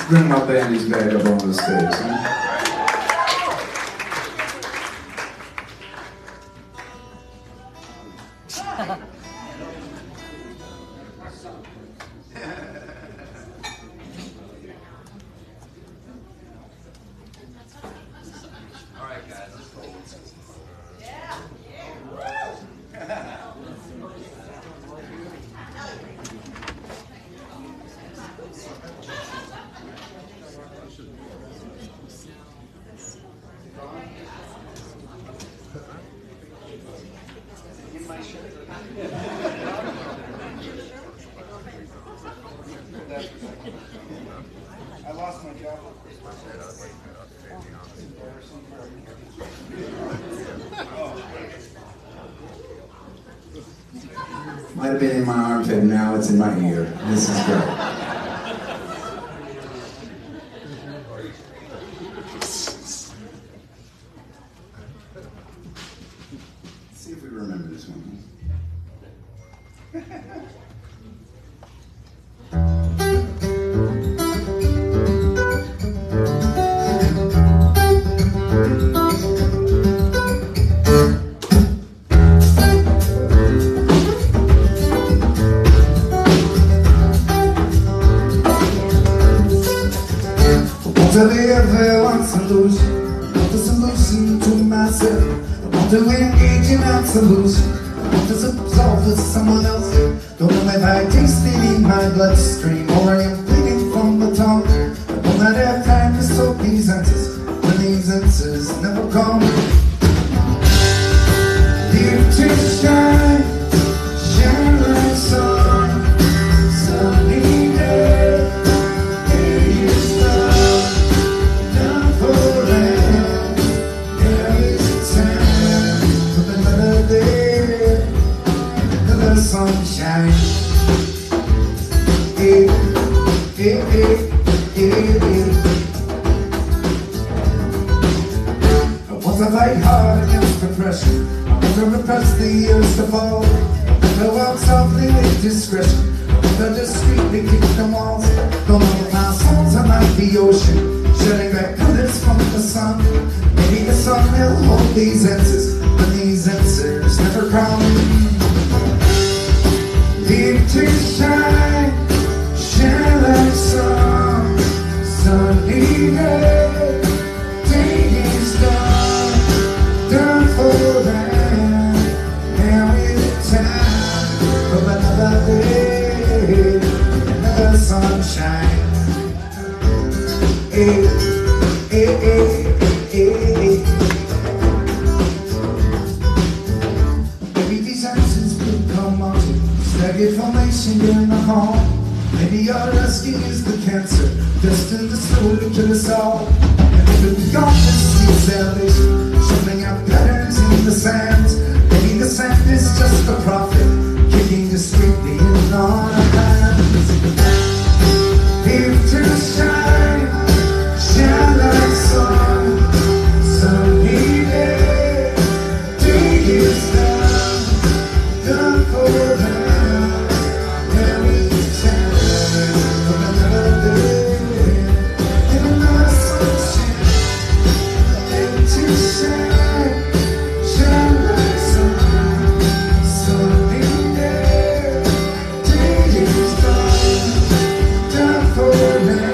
E: Bring my bandies back up on the stage, huh? I lost my job. Might have been in my armpit, now it's in my ear. This is great. Let's see if we remember this one. Want to live, I want solution. I want the solution to myself. I want to engage in that solution. I want to solve with someone else. Don't know if I taste it in my bloodstream or I am bleeding from the tongue. I will not have time to soak these answers when these answers never come. Live to shine, shine like sun, sunny day, day is love. to fight hard against depression. I want to repress the years to fall. To walk softly with discretion. To discreetly kick the walls. Don't know if my songs are like the ocean, shedding back colors from the sun. Maybe the sun will hold these answers, but these answers never come. Deep to shine, shine like sun, sunny day. Day is done, done for them. Now is the time of another day, another sunshine. Hey, hey, hey, hey, hey. Maybe these actions become mountain, stagnant formation in the home. Maybe our asking is the cancer, destined to slowly kill us all. And if we got to see salvation, showing up patterns in the sands. Maybe the sand is just a prophet, kicking discreetly in our hands. If to shine, shine like sun, sunny day. Day is done, done for them. Now it's time for another day, and another sunshine. If to shine, shine like sun, sunny day. Day is done, done for them.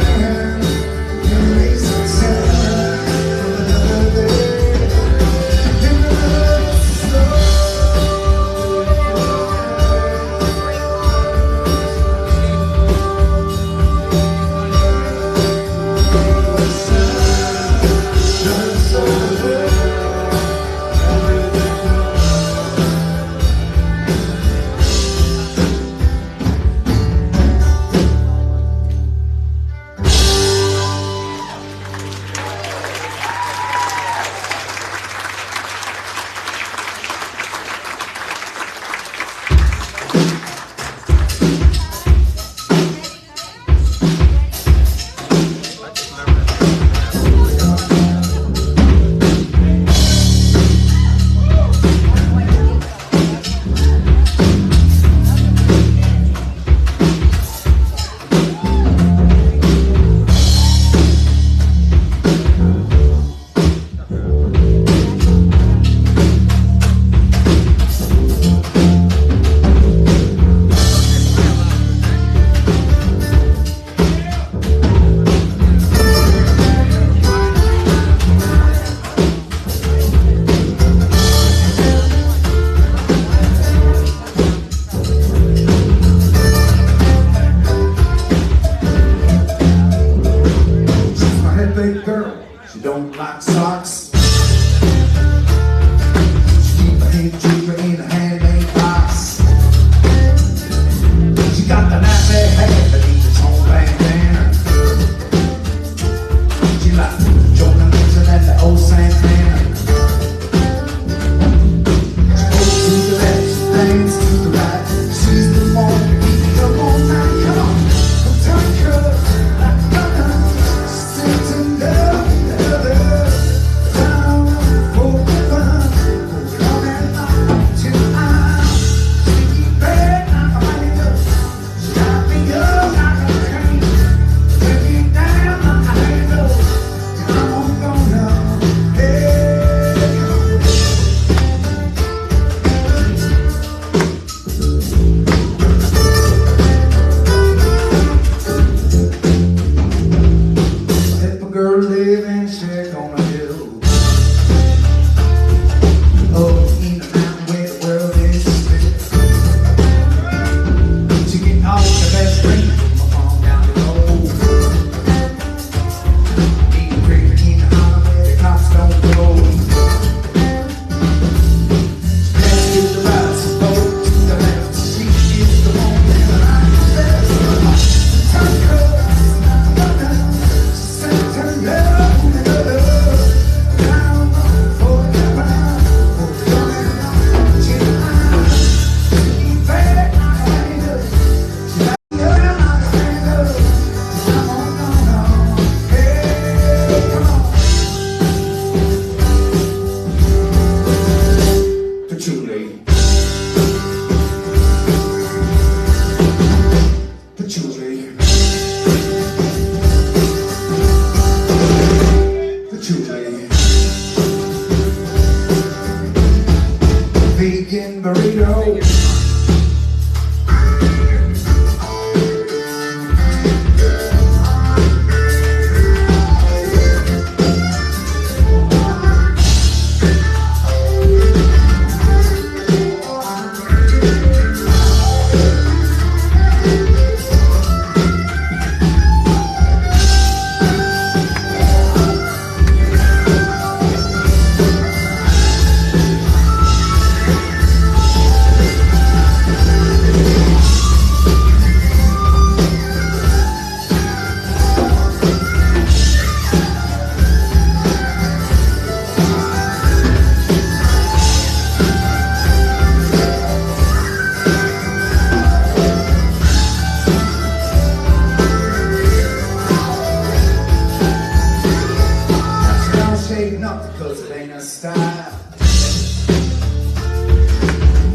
E: style.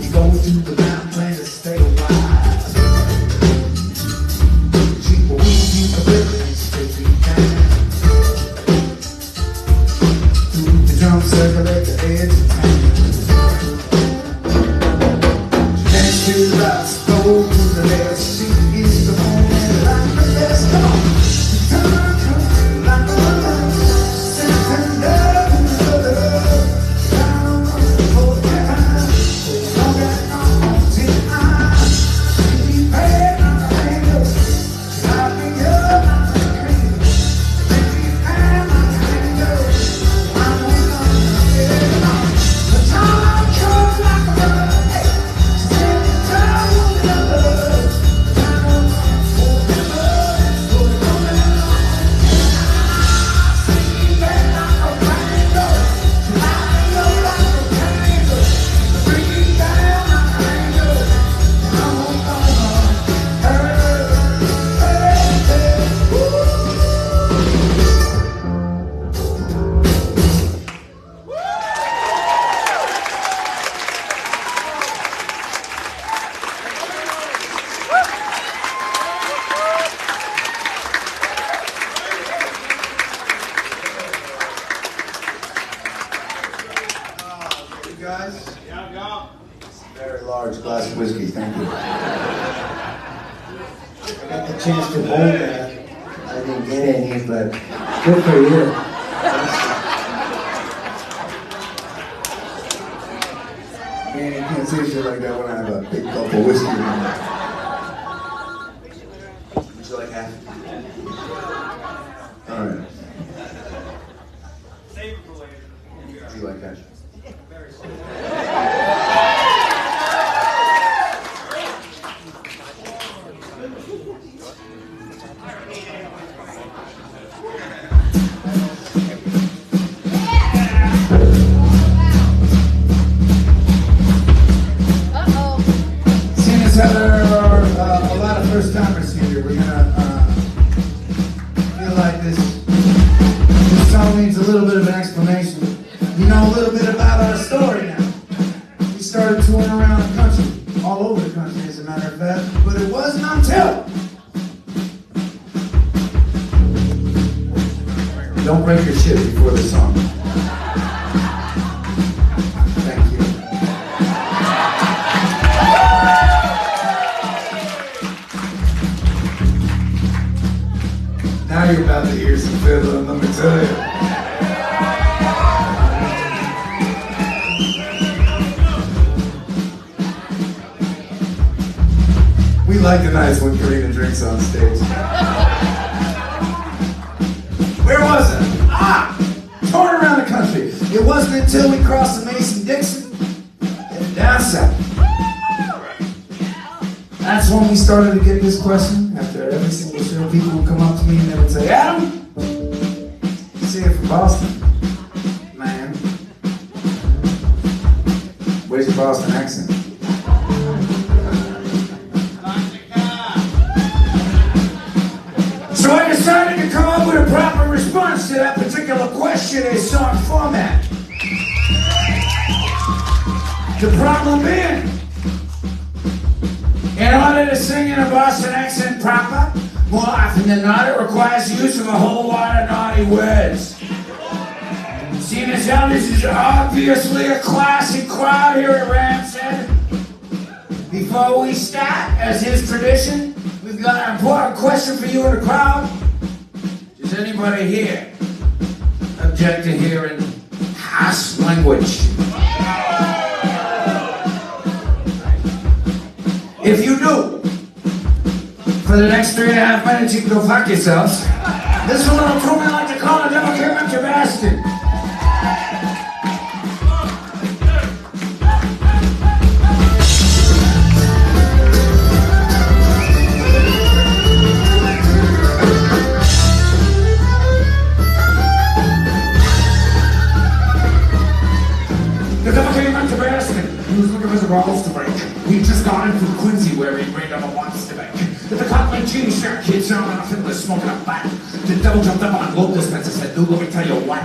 E: You go to the mountain, plan to stay a while. Cheap weed, you can really stick me down. Through the drum circle at the edge of town. Dance to the rocks, go to the left. She is the moment like the best. Come on. Guys?
A: Yeah.
E: Very large glass of whiskey, thank you. I got the chance to hold that. I didn't get any, but good for you. Man, you can't say shit like that when I have a big gulp of whiskey in my mouth. Would you like half? Alright.
A: Save it for later.
E: Do you like that? Seeing as how there are a lot of first-timers here, we're gonna feel like this song needs a little bit of an explanation. You know a little bit about our story now. We started touring around the country, all over the country as a matter of fact, but it wasn't until... Don't break your shit before the song. Thank you. Now you're about to hear some fiddling, let me tell you. We like the nights when Karina drinks on stage. Where was it? Touring around the country. It wasn't until we crossed the Mason-Dixon and down south. That's when we started to get this question. After every single show, people would come up to me and they would say, Adam, you see it from Boston. Man, where's your Boston accent? So I decided to come up with a proper response to that particular question in song format. The problem being, in order to sing in a Boston accent proper, more often than not, it requires the use of a whole lot of naughty words. Seeing as how this is obviously a classic crowd here at Ramshead, before we start, as is tradition, we've got an important question for you in the crowd. Does anybody here object to hearing harsh language? If you do, for the next 3.5 minutes you can go fuck yourselves. This is a little crew we like to call a devil came up to Boston. The devil came up to Boston. He was looking for the balls to break. He just got in from Quincy where he made up a wants to make. But the cop like Genie Shark kids sound off and was smoking a bat. The devil jumped up on a gold dispenser and said, dude, let me tell you what.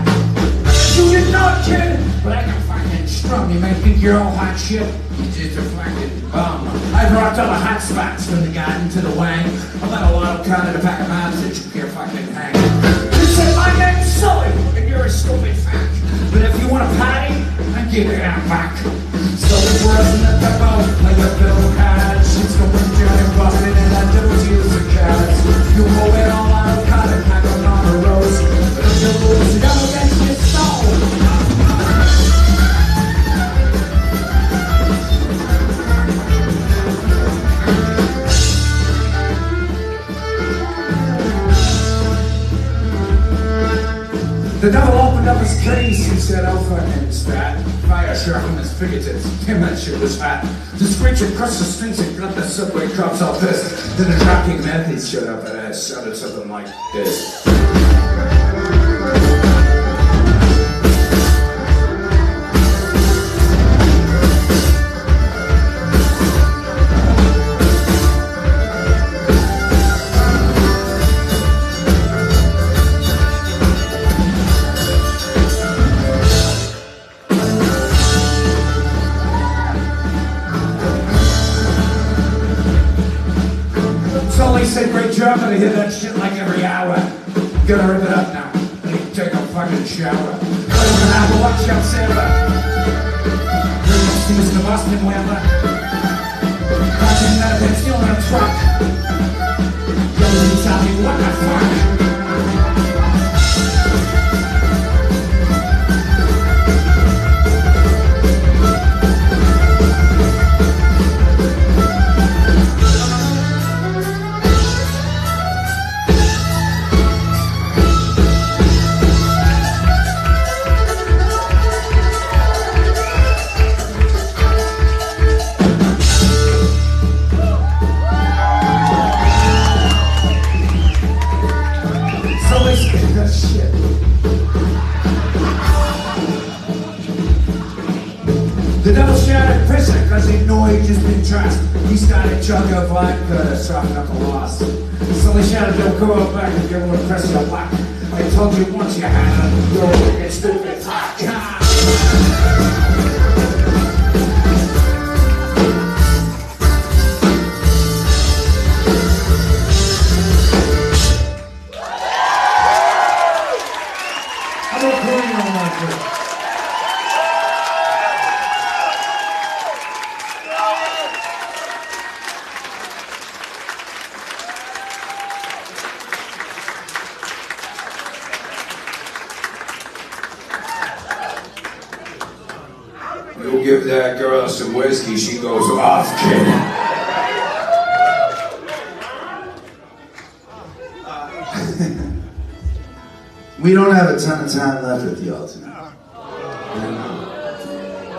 E: you didn't know, kid, but I can fucking strum. You may think you're all hot shit. You just a fucking bum. I've rocked all the hot spots from the garden to the wang. I've got a lot of kind of the pack of mobs that you can't fucking hang. You say my name's Sully, and you're a stupid fuck. But if you want a party, I give it out back. So it wasn't at the boat, like a bill card. She's going down and bumping, and I don't use the cards. You move it all out, cut it, pack on a rose. But if you lose, you go against your soul. The devil opened up his case, he said, "I'll fucking start." Fire sharp in his fingertips, damn that shit was hot. The screeching crushed the strings and got the subway cops all pissed. Then the Dropkick Murphys showed up and I shouted something like this. Sully said, "Great job, but I hear that shit like every hour. Gotta rip it up now. I need to take a fucking shower. I don't have to watch out, Sarah. You're things in the Boston weather. Watching that thing still in a truck. Don't tell me what the fuck." The devil shouted prison because he knew he'd just been trust. He started chugging a vodka to soften up a loss. So he shouted, "Don't go out back and give him a press your luck. I told you once you had it, you're a wicked stupid fuck." You give that girl some whiskey, she goes off, kid. We don't have a ton of time left with y'all tonight.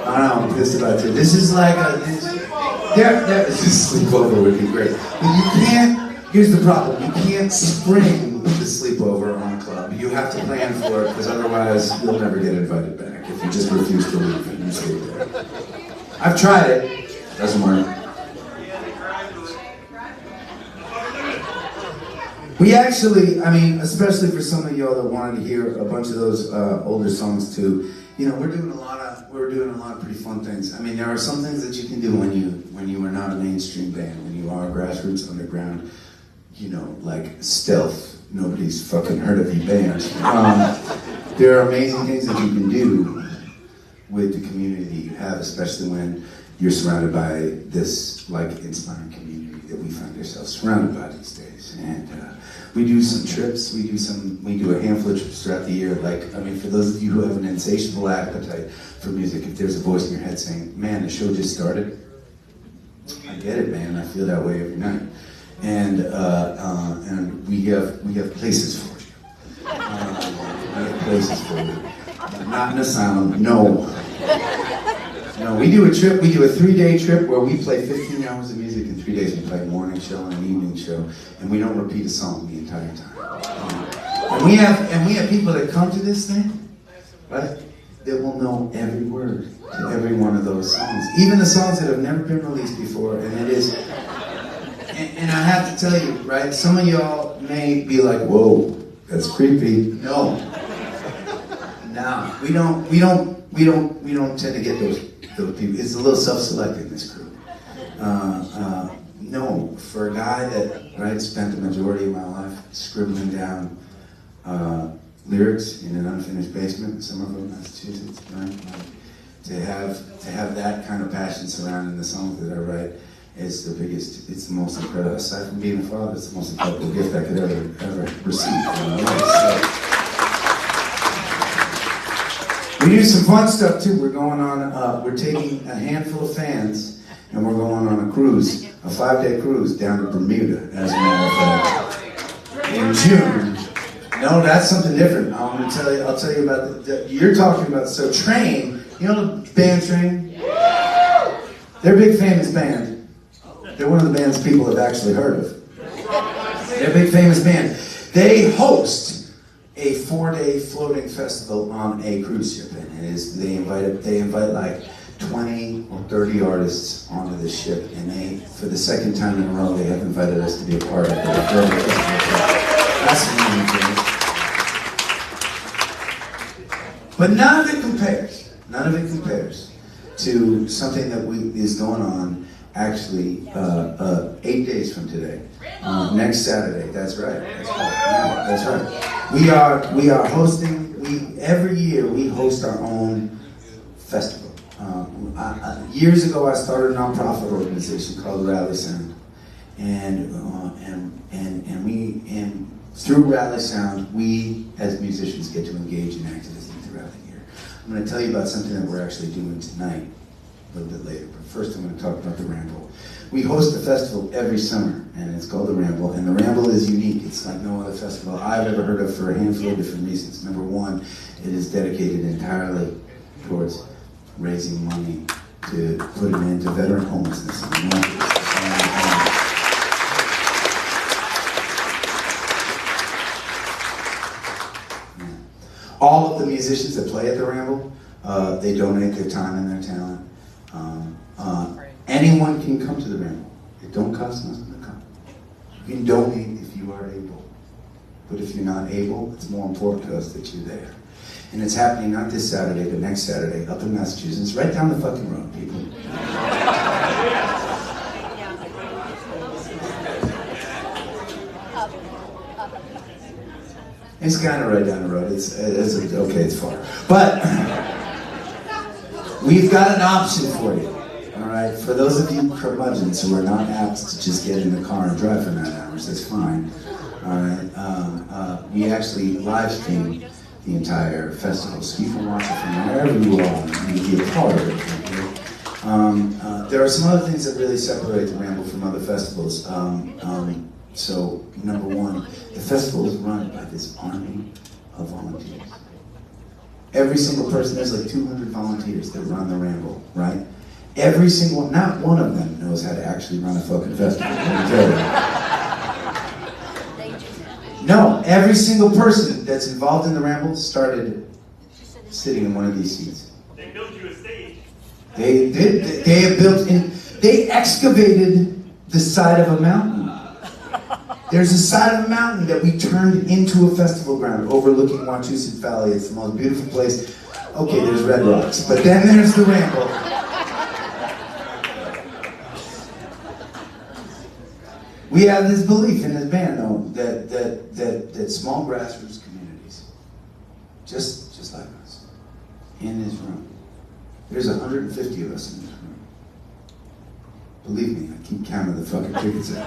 E: I know, I'm pissed about it. This is like this sleepover would be great. But you can't, here's the problem, you can't spring the sleepover on a club. You have to plan for it, because otherwise you'll never get invited back if you just refuse to leave and you stay there. I've tried it, doesn't work. We actually, I mean, especially for some of y'all that wanted to hear a bunch of those older songs too, you know, we're doing a lot of pretty fun things. I mean, there are some things that you can do when you are not a mainstream band, when you are a grassroots underground, you know, like stealth, nobody's fucking heard of you band. There are amazing things that you can do with the community that you have, especially when you're surrounded by this like inspiring community that we find ourselves surrounded by these days. And we do some trips, we do a handful of trips throughout the year. Like, I mean, for those of you who have an insatiable appetite for music, if there's a voice in your head saying, "Man, the show just started," I get it, man. I feel that way every night. And we have places for you. We have places for you. Not an asylum, no. No, we do a 3-day trip where we play 15 hours of music in 3 days. We play a morning show and an evening show, and we don't repeat a song the entire time. And we have people that come to this thing, right, that will know every word to every one of those songs, even the songs that have never been released before. And it is, and I have to tell you, right, some of y'all may be like, "Whoa, that's creepy." No, No, we don't tend to get those people. It's a little self-selecting, this crew. No, for a guy that spent the majority of my life scribbling down lyrics in an unfinished basement, some of them in Massachusetts, right? To have that kind of passion surrounding the songs that I write is the biggest. It's the most incredible. Aside from being a father, it's the most incredible gift I could ever receive in my life. So, we do some fun stuff too. We're going on. We're taking a handful of fans, and we're going on a cruise, a 5-day cruise down to Bermuda, as a matter of fact, in June. No, that's something different. I'll tell you about you're talking about. So Train, you know the band Train? They're a big famous band. They're one of the bands people have actually heard of. They're a big famous band. They host a 4-day floating festival on a cruise ship, and they invite like 20 or 30 artists onto the ship, and for the second time in a row, they have invited us to be a part of it. That's amazing thing. But none of it compares to something that is going on actually 8 days from today. Next Saturday. That's right. Yeah, that's right. We are hosting. Every year we host our own festival. Years ago, I started a nonprofit organization called Rally Sound, and through Rally Sound, we as musicians get to engage in activism throughout the year. I'm going to tell you about something that we're actually doing tonight, a little bit later. But first, I'm going to talk about the Ramble. We host a festival every summer, and it's called the Ramble. And the Ramble is unique. It's like no other festival I've ever heard of for a handful of different reasons. Number one, it is dedicated entirely towards raising money to put an end to veteran homelessness in the Northeast. All of the musicians that play at the Ramble, they donate their time and their talent. Anyone can come to the Ramble. It don't cost nothing to come. You can donate if you are able. But if you're not able, it's more important to us that you're there. And it's happening not this Saturday, but next Saturday, up in Massachusetts, right down the fucking road, people. It's kind of right down the road. It's okay, it's far. But we've got an option for you, all right? For those of you curmudgeons who are not apt to just get in the car and drive for 9 hours, that's fine, all right? We actually live stream the entire festival, so you can watch it from wherever you are and be a part of it. Okay? There are some other things that really separate the Ramble from other festivals. So, number one, the festival is run by this army of volunteers. Every single person, there's like 200 volunteers that run the Ramble, right? Every single, not one of them knows how to actually run a fucking festival. Let me tell you. No, every single person that's involved in the Ramble started sitting in one of these seats.
A: They built you a stage.
E: They excavated the side of a mountain. There's a side of a mountain that we turned into a festival ground overlooking Wachusett Valley. It's the most beautiful place. Okay, there's Red Rocks, but then there's the Ramble. We have this belief in this band, though, that small grassroots communities, just like us, in this room, there's 150 of us in this room. Believe me, I keep counting the fucking tickets out.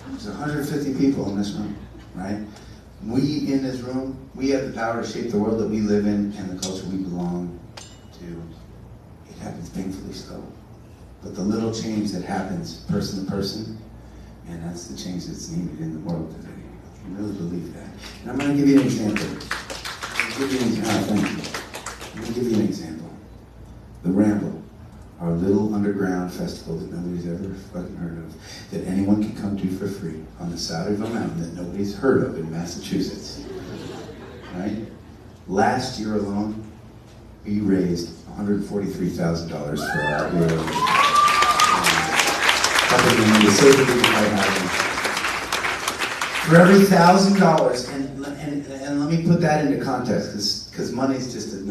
E: There's 150 people in this room, right? We in this room, we have the power to shape the world that we live in and the culture we belong to. It happens painfully slow. But the little change that happens person to person, and that's the change that's needed in the world today. I really believe that. And I'm going to give you an example. Thank you. I'm going to give you an example. The Ramble, our little underground festival that nobody's ever fucking heard of, that anyone can come to for free on the side of a mountain that nobody's heard of in Massachusetts. Right? Last year alone, we raised $143,000 for our hero. For every $1,000, and let me put that into context, because money's just at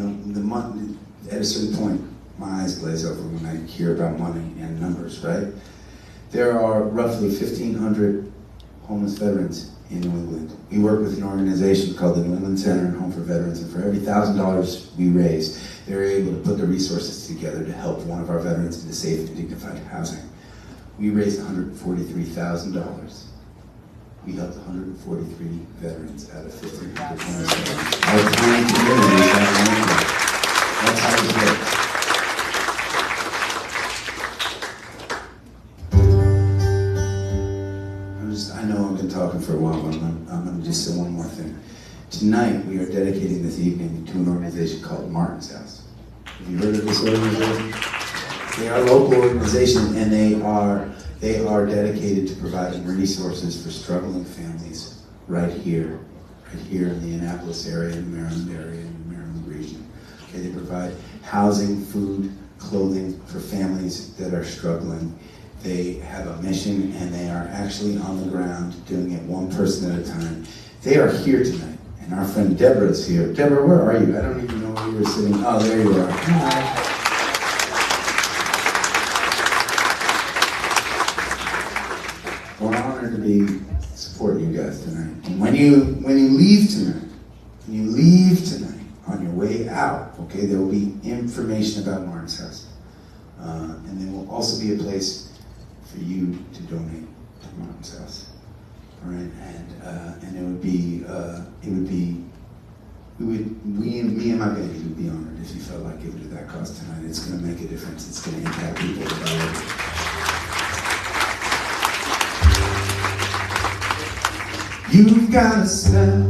E: a certain point, my eyes glaze over when I hear about money and numbers, right? There are roughly 1,500 homeless veterans in New England. We work with an organization called the New England Center and Home for Veterans, and for every $1,000 we raise, they're able to put the resources together to help one of our veterans into safe and dignified housing. We raised $143,000. We helped 143 veterans out of 1,500 homeless veterans. Our tiny community is that long. That's how it works. I know I've been talking for a while, but I'm going to just say one more thing. Tonight, we are dedicating this evening to an organization called Martin's House. Have you heard of this organization? They are a local organization, and they are dedicated to providing resources for struggling families right here in the Annapolis area, in the Maryland area, in the Maryland region. Okay, they provide housing, food, clothing for families that are struggling. They have a mission, and they are actually on the ground doing it one person at a time. They are here tonight, and our friend Deborah is here. Deborah, where are you? I don't even know where you were sitting. Oh, there you are. Hi. Well, I'm honored to be supporting you guys tonight. And when you leave tonight, on your way out, okay, there will be information about Martin's House, and there will also be a place for you to donate to Martin's House. All right, and me and my baby would be honored if you felt like giving to that cause tonight. It's going to make a difference. It's going to impact people. You've got a step,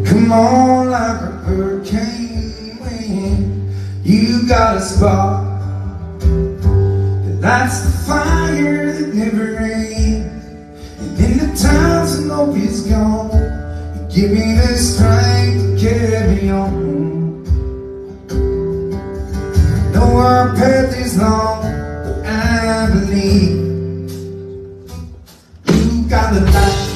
E: come on like a hurricane wind. You got a spark that lights the fire that never ends. And in the times when hope is gone, you give me the strength to carry on. No, our path is long, but I believe you got the light.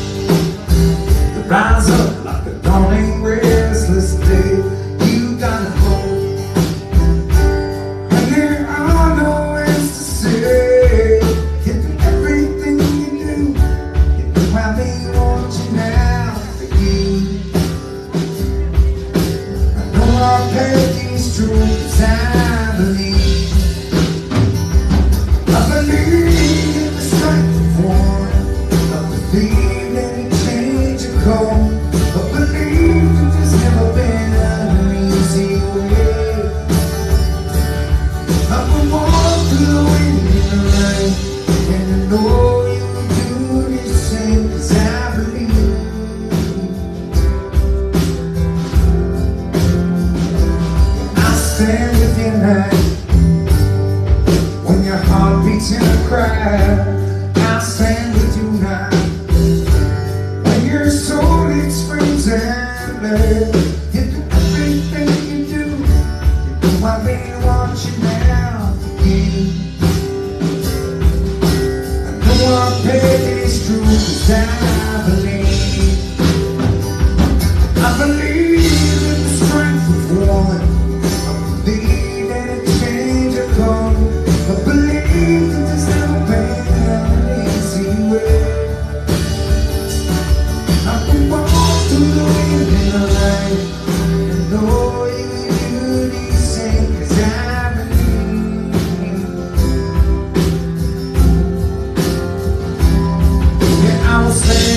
E: Rise up like a dawning restless day. You gotta go, and there are no words to say. You do everything you do. You know how they want you now for you. I know our path is true, 'cause I believe in the strength of one. I believe in but believe that there's never been an easy way. I will walk through the wind and the rain, and I know you do the same, 'cause I believe. I stand with you now, when your heart beats in a cry. I stand with you now. Your soul expresses and blood. You do everything you do. You know I really want you now for you. I know our path is true, 'cause I believe. I believe in the strength of one. I believe in a change of come. I believe that there's never been an easy way. I can walk through the wind and the rain, and know you do the same, 'cause I believe. Yeah, I will stand.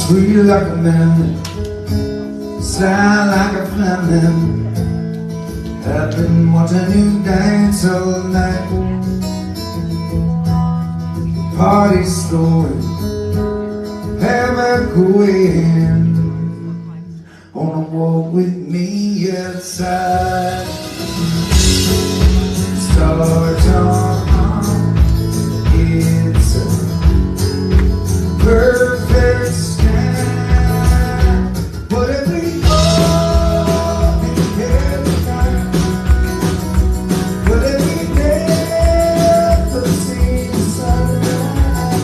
E: Sweet like a melon, sly like a flamin'. I've been watching you dance all night. Party's going, have a going. Wanna walk with me outside? Stars on, it's a perfect sky. What if we all together tonight? What if we never see the sunrise?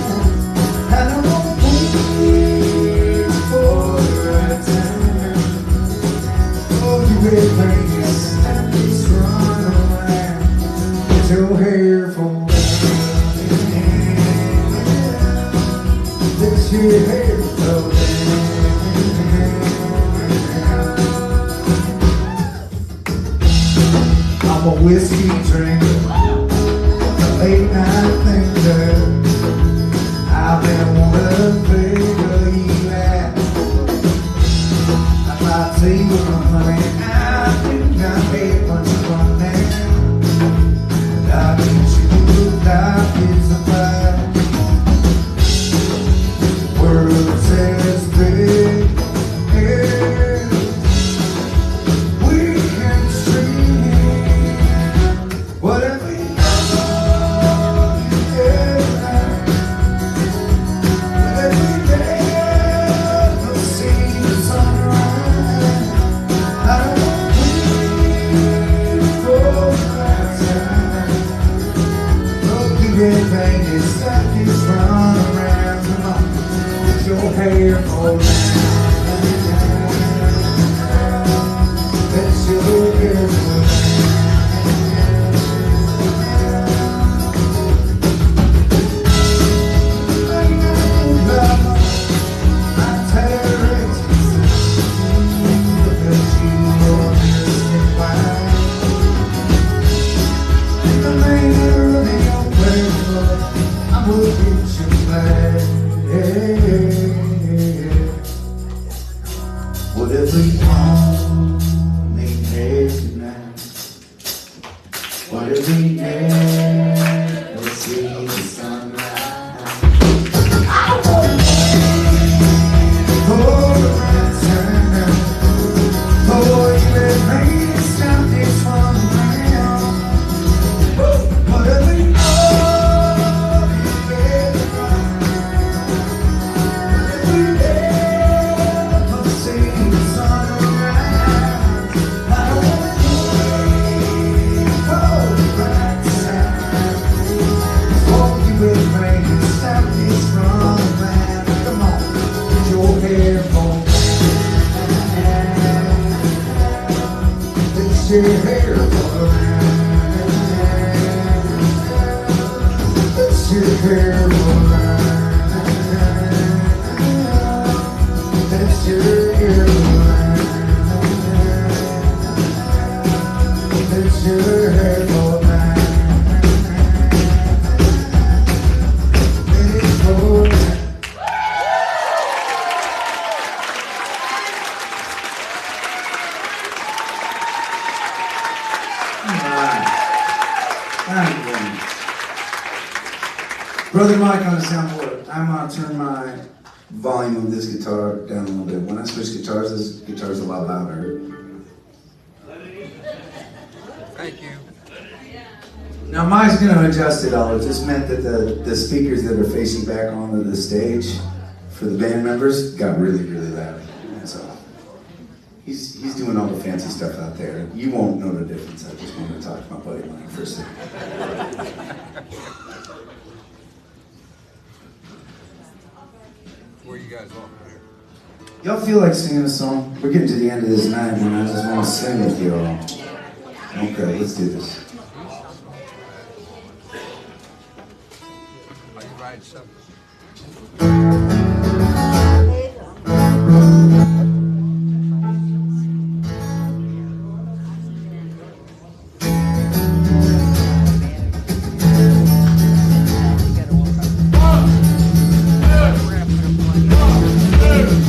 E: And I won't wait for the right time. Oh, you will bring us and just run around. Get your hair for let your hair flow down. I'm a whiskey drinker, a late night thinker. I've been wanting to figure you out. If I tell you honey, I think I made much fun now. I teach you what life is about. World's as big as we can stream. What if we all together? What if we never see the sunrise? I don't wait for the right time. Don't give it back, it's like it's run around. Come on. Your hair fall down. Let your hair fall down. I tell her it's because you are listening wide. In the manner of your prayer, I will get you back. What if we only had tonight? What if we never see the sunrise? I wanna hold the right time. Oh, you let me stop this from around. What if we all together? Your hair fall down. Let your hair fall down. Let your hair fall down. Let your hair fall down. Let it fall down. Brother Mike on the soundboard. I'm going to turn my volume of this guitar down a little bit. When I switch guitars, this guitar's a lot louder.
C: Thank you.
E: Now Mike's going to adjust it all. It just meant that the speakers that are facing back onto the stage for the band members got really, really loud. So he's doing all the fancy stuff out there. You won't know the difference. I just wanted to talk to my buddy Mike for a second.
C: Where you guys off here?
E: Y'all feel like singing a song? We're getting to the end of this night, and I just want to sing with you all. Okay, let's do this.
C: Are you riding something?
A: One, two,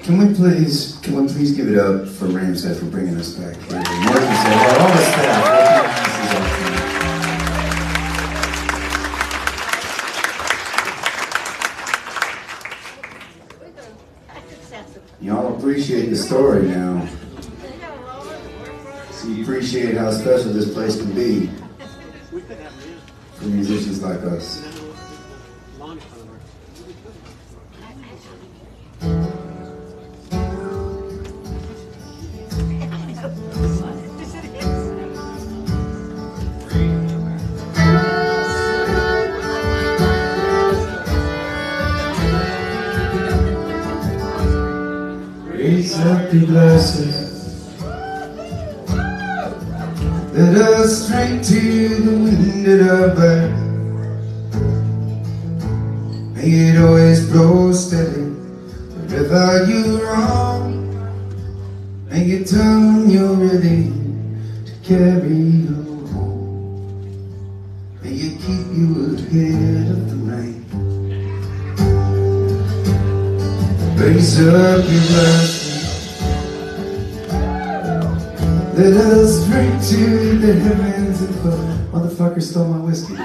E: Can we please give it up for Ramshead for bringing us back here? Mark and Sarah, all the staff. Y'all appreciate the story now. So you appreciate how special this place can be for musicians like us. Raise up your glasses. Let us drink to the wind at our back. May it always blow steady wherever you roam. May you tell them you're ready to carry you home. May you keep you ahead of the rain. Raise up your glasses. Let us drink to the heavens above. Motherfucker stole my whiskey.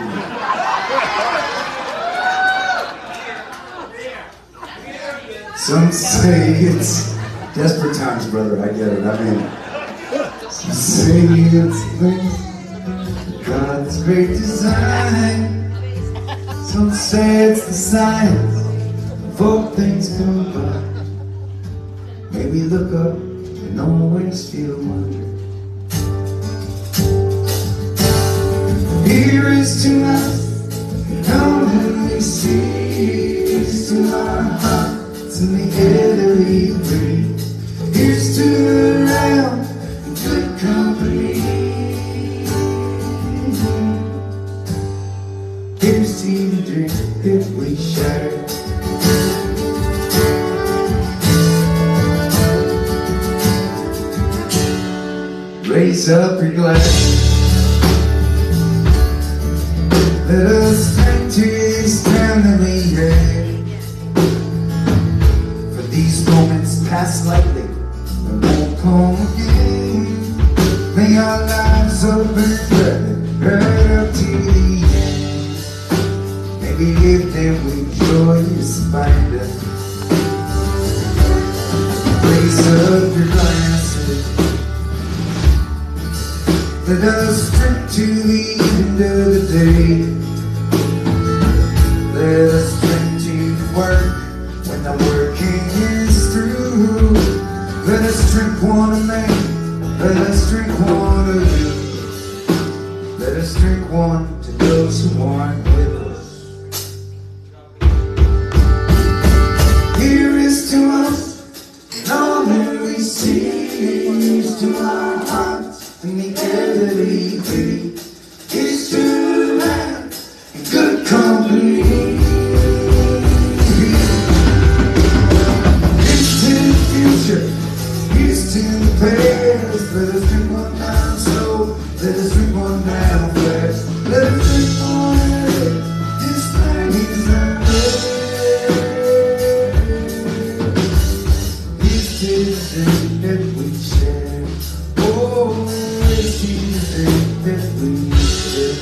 E: Some say it's desperate times, brother. I get it. I mean, some say it's linked to God's great design. Some say it's the science of all things come by. Maybe look up and always feel wonder. Here is to us, how we see. Here's to our hearts and the air that we breathe. Here's to around and good company. Here's to the drink that we share. Raise up your glass. Let us drink to this time that we had. For these moments pass lightly and won't come again. May our lives open right up to the end. Maybe if them with joyous finder. Raise up your glasses. Let us drink to the end of the day. Let us drink to work when the working is through. Let us drink one of me. Let us drink one of you. Let us drink one to those who aren't with us. Here is to us, and all that we see. Here's to our hearts and the air that we breathe. Here's to the land and good company. Here's to the future. Here's to the past. Let us drink one down slow. Let us drink one down fast. Let us drink one ahead. This night is our day. Here's to the drink that we share. Oh, here's to the drink that we share.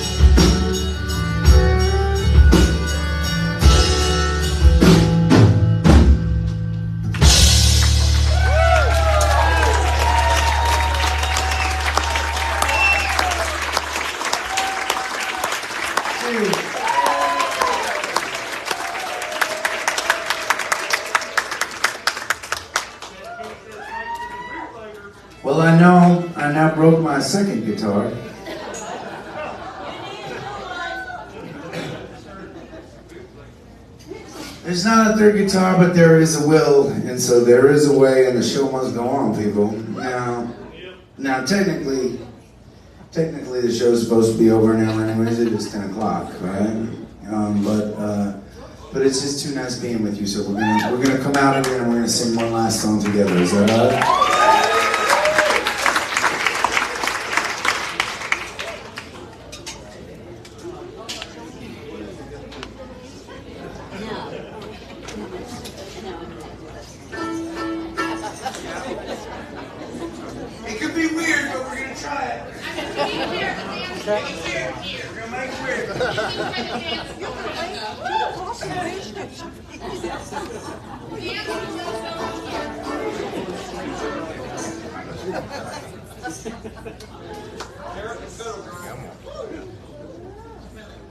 E: Well, I know I now broke my second guitar. There's not a third guitar, but there is a will, and so there is a way, and the show must go on, people. Now, technically, the show's supposed to be over now anyways. It is 10 o'clock, right? But it's just too nice being with you, so we're gonna come out of here and we're gonna sing one last song together. Is that all right?
B: We're gonna make it weird.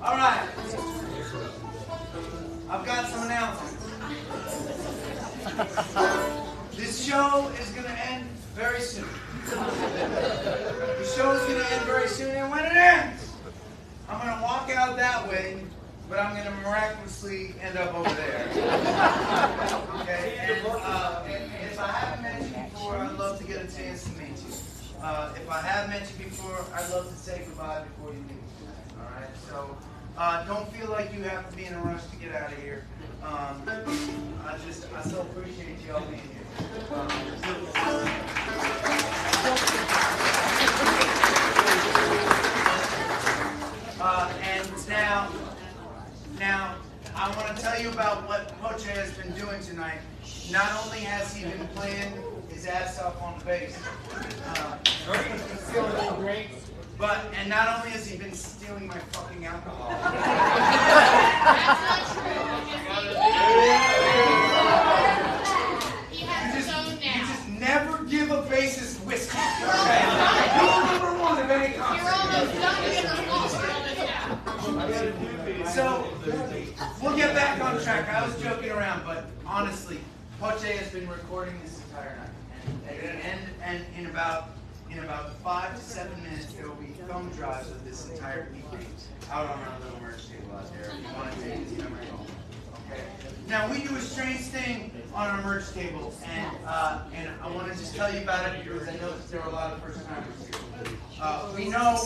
B: All right. I've got some announcements. This show is going to end very soon. The show is going to end very soon, and when it ends, I'm going to walk out that way, but I'm going to miraculously end up over there. Okay? And if I haven't met you before, I'd love to get a chance to meet you. If I have met you before, I'd love to say goodbye before you leave. All right? So don't feel like you have to be in a rush to get out of here. I so appreciate y'all being here. And now, I want to tell you about what Poche has been doing tonight. Not only has he been playing his ass off on the bass, and not only has he been stealing my fucking alcohol. You just never give a bassist whiskey. Okay? Rule number one of any concert. So, we'll get back on track. I was joking around, but honestly, Poche has been recording this entire night. And in about 5 to 7 minutes, there will be thumb drives of this entire EP out on our little merch table out there. If you want to take this memory home. Okay. Now, we do a strange thing on our merch table, and I want to just tell you about it because I know that there are a lot of first-timers here. We know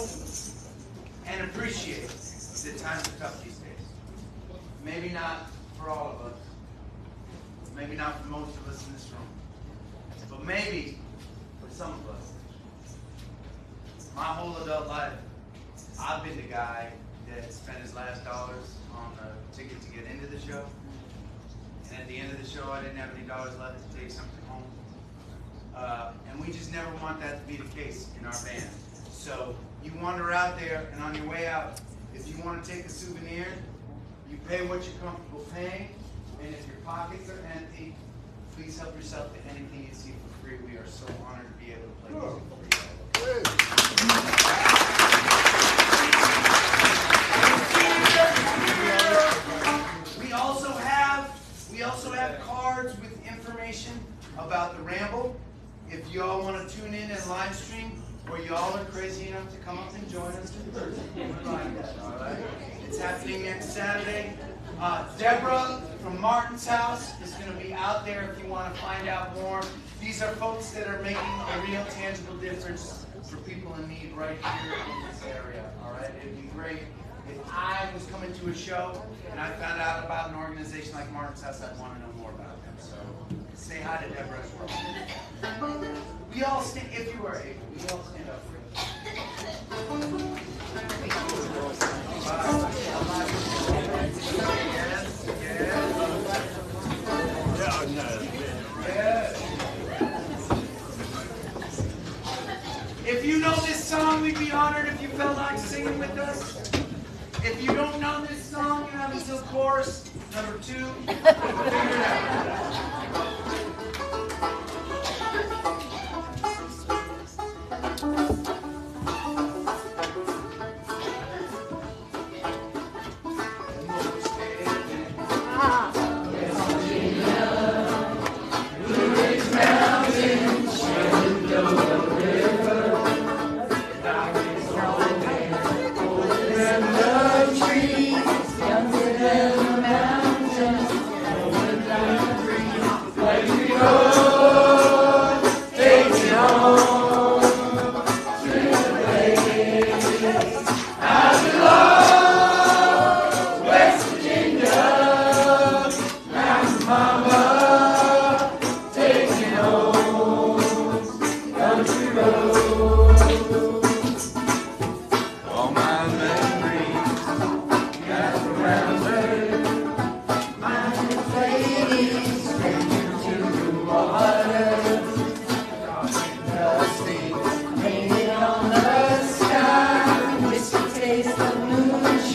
B: and appreciate that times are tough these days. Maybe not for all of us. Maybe not for most of us in this room. But maybe for some of us. My whole adult life, I've been the guy that spent his last dollars on a ticket to get into the show. And at the end of the show, I didn't have any dollars left to take something home. And we just never want that to be the case in our band. So you wander out there, and on your way out, if you want to take a souvenir, you pay what you're comfortable paying. And if your pockets are empty, please help yourself to anything you see for free. We are so honored to be able to play music for you. We also have cards with information about the Ramble. If y'all want to tune in and live stream, or y'all are crazy enough to come up and join us in Thursday, we like that, all right? It's happening next Saturday. Deborah from Martin's House is going to be out there if you want to find out more. These are folks that are making a real tangible difference for people in need right here in this area, all right? It'd be great if I was coming to a show and I found out about an organization like Martin's House. I'd want to know more about them. So say hi to Deborah as well. We all stand, if you are able, we all stand up for it. If you know this song, we'd be honored if you felt like singing with us. If you don't know this song, you have until chorus number 2 to figure it out.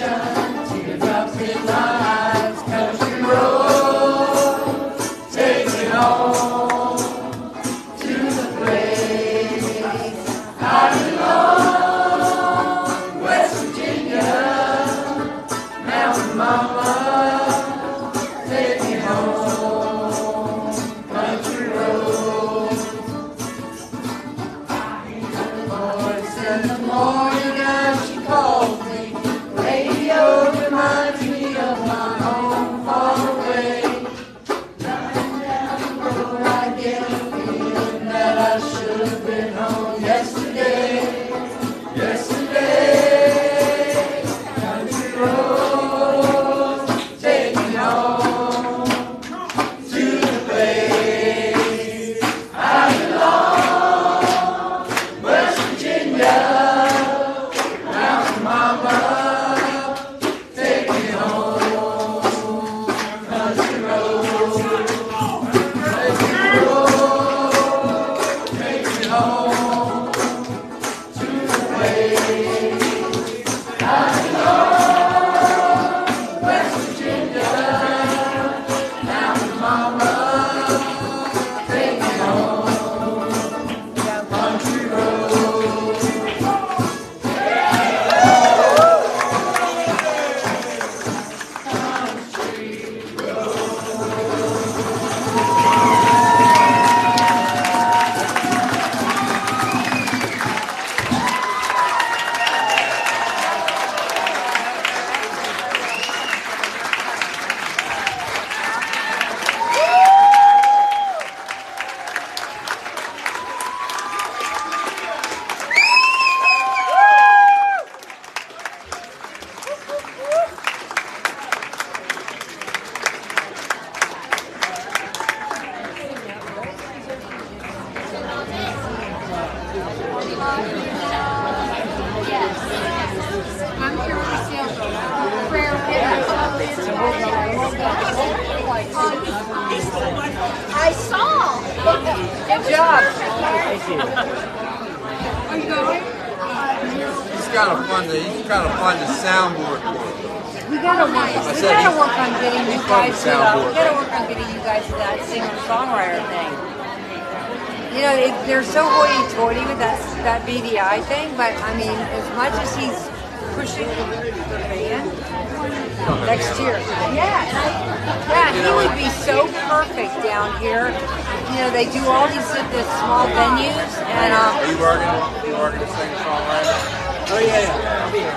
D: station, teardrops in my eyes, country road, take me home to the place I belong, West Virginia, Mountain Mama, take me home, country road. Voice in the morning as she calls me, radio reminds me of my home far away. Driving down the road I get a feeling that I should have been home yesterday. Yesterday, country road, take me home to the place I belong, West Virginia, Mountain Mama, take me home, country road, take me home to the place I belong, West Virginia, Mountain Mama, take me home, country road.
G: I'm here with the sales prayer. I saw. Good job. Are you going?
C: He's kind of fun to soundboard for.
G: We gotta work on getting you guys to that singer-songwriter thing. You know, they're so hoity-toity with that BDI thing, but I mean, as much as he's pushing the band next year, he would be so perfect down here. You know, they do all these small venues, and
C: Are you working to sing songwriter?
H: Oh yeah, I'll be here.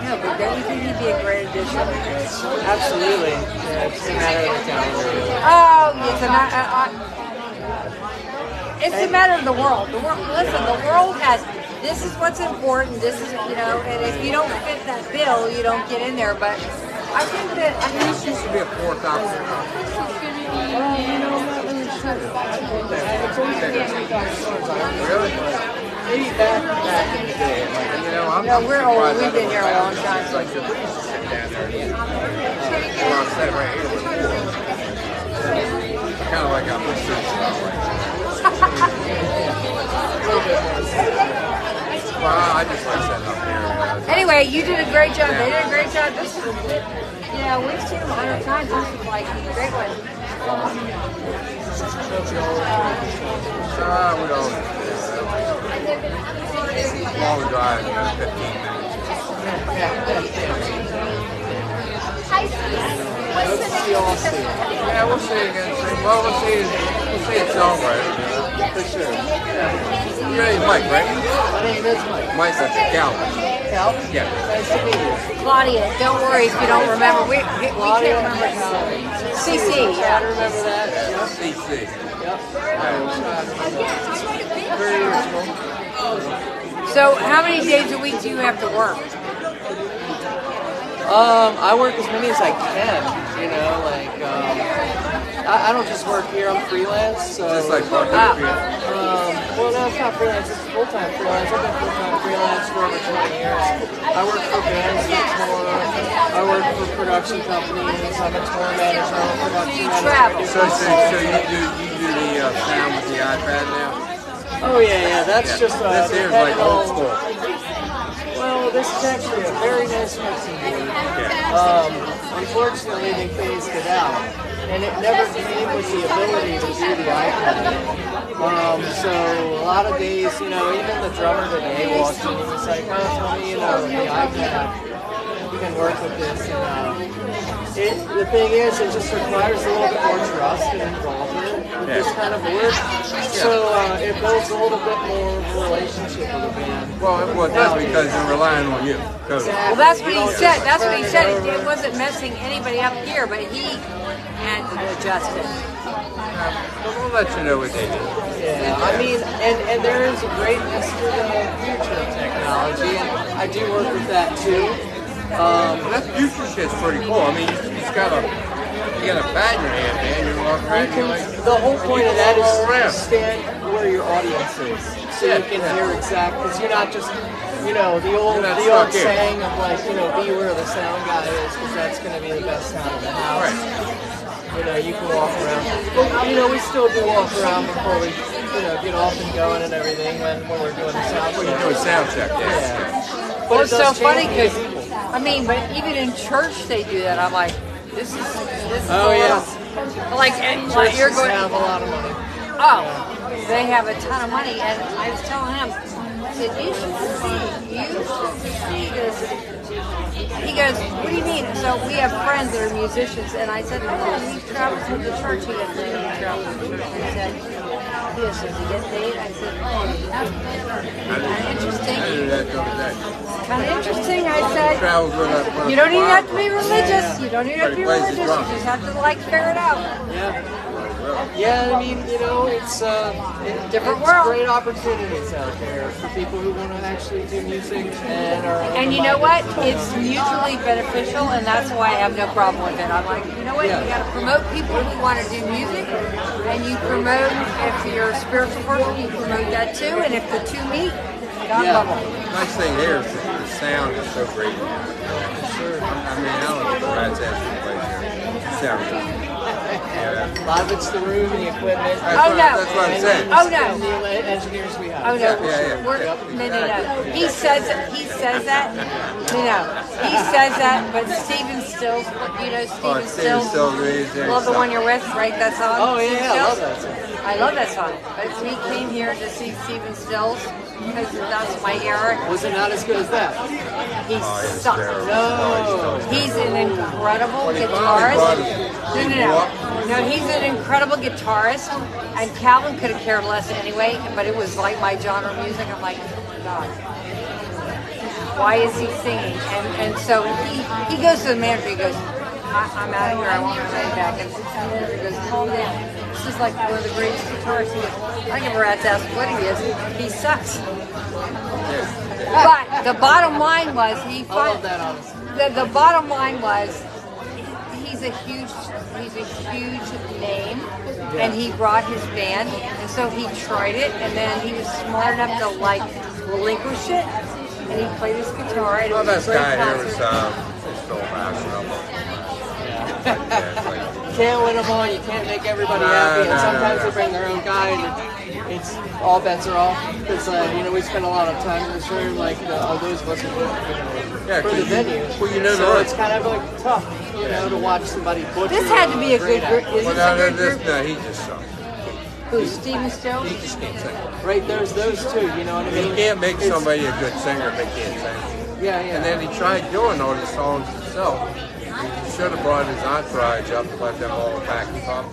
G: no, but don't you think he'd be a great addition?
H: Absolutely. Yeah, it's just a matter of the calendar.
G: Oh, it's a matter of the world. Listen, the world has. This is what's important. This is, you know, and if you don't fit that bill, you don't get in there. But I think
C: This used to be a 4,000. Really?
H: Maybe back in the day.
C: You know, I'm
G: no, we're old.
C: surprised
G: We've been here a long time.
C: It's like you're just sitting down there and eating. Well, I'm sitting right here. Kind of like I'm a street style Well, I just like setting up here.
G: Anyway, you did a great job. They did a great job. This is, you know, we've seen them 100 times. This is like a great one.
C: I would always long drive, 15 minutes.
G: Hi, Steve. What's the name?
C: Yeah, we'll see again soon. Well, we'll see it songwriter.
H: For sure.
C: Your name's Mike, right?
H: My name is Mike.
C: Mike, that's Calvin.
H: Cal?
C: Yeah.
H: Nice to meet you.
G: Claudia, don't worry if you don't remember. We can't remember. CC,
H: I remember that. Yep.
C: CC.
H: Yep. Very original.
G: So, how many days a week do you have to work?
H: I work as many as I can, you know, like, I don't just work here, I'm freelance, so...
C: Just like part-time freelance.
H: Well, no, it's not freelance, it's full-time freelance. I've been full-time freelance for over 20 years. I work for bands that tour, I work for production companies, I'm a tour manager, I'm a production manager.
G: travel.
C: So you do the sound with the iPad now?
H: Oh yeah, that's just
C: this here is like old school.
H: Well, this is actually a very nice mixing board. Unfortunately, they phased it out, and it never came with the ability to do the iPad. So a lot of days, you know, even the drummer today walked in and he was like, "Oh, Tony, you know, the iPad, you can work with this." And the thing is, it just requires a little bit more trust and involvement with this kind of work. So it builds a little bit more of a relationship with the band.
C: Well, that's because they're relying on you. Totally.
G: Well, that's what he said. That's what he said. It wasn't messing anybody up here, but he had to adjust it.
C: We'll let you know what they do.
H: Yeah, I mean, and there is a greatness to the future of technology, and I do work with that too.
C: That future shit's pretty cool. I mean, you just got a pad in your hand, man. You're walking around, you're like,
H: The whole point of that is
C: all around.
H: to stand where your audience is, so you can hear exact. Because you're not just, you know, the old
C: stuck here.
H: saying of like, you know, be where the sound guy is, because that's going to be the best sound in the house.
C: Right.
H: You know, you can walk around. But, you know, we still do walk around before we, you know, get off and going and everything when we're doing the sound check.
C: When you're doing sound check,
H: Yeah.
G: Well,
H: But
G: it's
H: it
G: so
H: does
G: funny
H: change
G: because,
H: people.
G: I mean, but even in church they do that. I'm like, this is
H: Oh,
G: a
H: yeah.
G: little, like, and like
H: Churches
G: you're going,
H: have a lot of money.
G: oh, they have a ton of money, and I was telling him, I said, you should see. He goes, what do you mean? So we have friends that are musicians, and I said, oh, he travels with the church. He goes, no, he travels with the church. He said, yes, does he get paid? I said, kind of interesting.
C: I do that the other day.
G: Kind of interesting, I said.
C: Travels with a
G: You don't even
C: choir.
G: have to be religious. You don't even have to be
C: Plays the
G: religious. You
C: drums.
G: just have to like figure it out.
H: Yeah. Yeah, I mean, you know, it's
G: Different
H: it's
G: world.
H: great opportunities out there for people who want to actually do music and are.
G: And you know what? It's mutually beneficial, and that's why I have no problem with it. I'm like, you know what?
H: Yeah.
G: You got to promote people who want to do music, and you promote, if you're a spiritual person, you promote that too. And if the two meet, God
H: Yeah.
G: love them.
C: Nice thing here is the sound is so great. I mean, I don't know if the Rats actually plays here. Sound good. Yeah.
H: A lot of it's the room and the equipment.
G: Oh, no.
C: That's what I'm saying.
G: Oh, no.
H: And the engineers we have.
G: Oh no,
C: Yeah.
G: We're, no. He says that. No. He says that, but Stephen Stills, you know Stephen
C: Stephen
G: Stills.
C: Stills is there.
G: Love the One You're With, right? That song.
H: Oh
G: Stephen
H: yeah, I love
G: Stills?
H: that song.
G: I love that song. But we came here to see Stephen Stills because that's my era.
H: Was it not as good as that?
G: He
C: it's
G: sucks.
C: terrible.
H: No.
G: He's an incredible
C: When he finally
G: guitarist.
C: brought his people up.
G: No, he's an incredible guitarist, and Calvin could have cared less anyway, but it was like my genre of music. I'm like, oh my God, why is he singing? And so he goes to the manager, he goes, I'm out of here, I want my money back. And the manager goes, calm down. This is like one of the greatest guitarists. He goes, I give a rat's ass what he is. He sucks. But the bottom line was,
H: I love that honestly.
G: the bottom line was he's a huge name, and he brought his band, and so he tried it, and then he was smart enough to like relinquish it, and he played his guitar, and it
C: Well,
G: was
C: that
G: a great
C: guy here was
G: concert.
C: still bashing up.
H: You can't win them all. You can't make everybody
C: No,
H: happy. And
C: no,
H: sometimes
C: no.
H: they bring their own guy, and it's all bets are off. Because you know we spend a lot of time in this room, like all those of us who work
C: Yeah,
H: for the
C: 'cause
H: venue.
C: well, you know the
H: so
C: room.
H: it's kind of like tough, you know, to watch somebody butcher.
G: This had to be a
H: great
G: good group.
H: act.
G: Is
C: Well,
G: this a good
C: this,
G: group?
C: no, he just sucks.
G: Who's Stephen Stills?
C: He just can't sing.
H: Right, there's those two. You know what I mean?
C: You can't make
H: It's-
C: somebody a good singer if they can't sing.
H: Yeah, yeah.
C: And then he tried doing all these songs himself. He should have brought his entourage up and let them all back him up,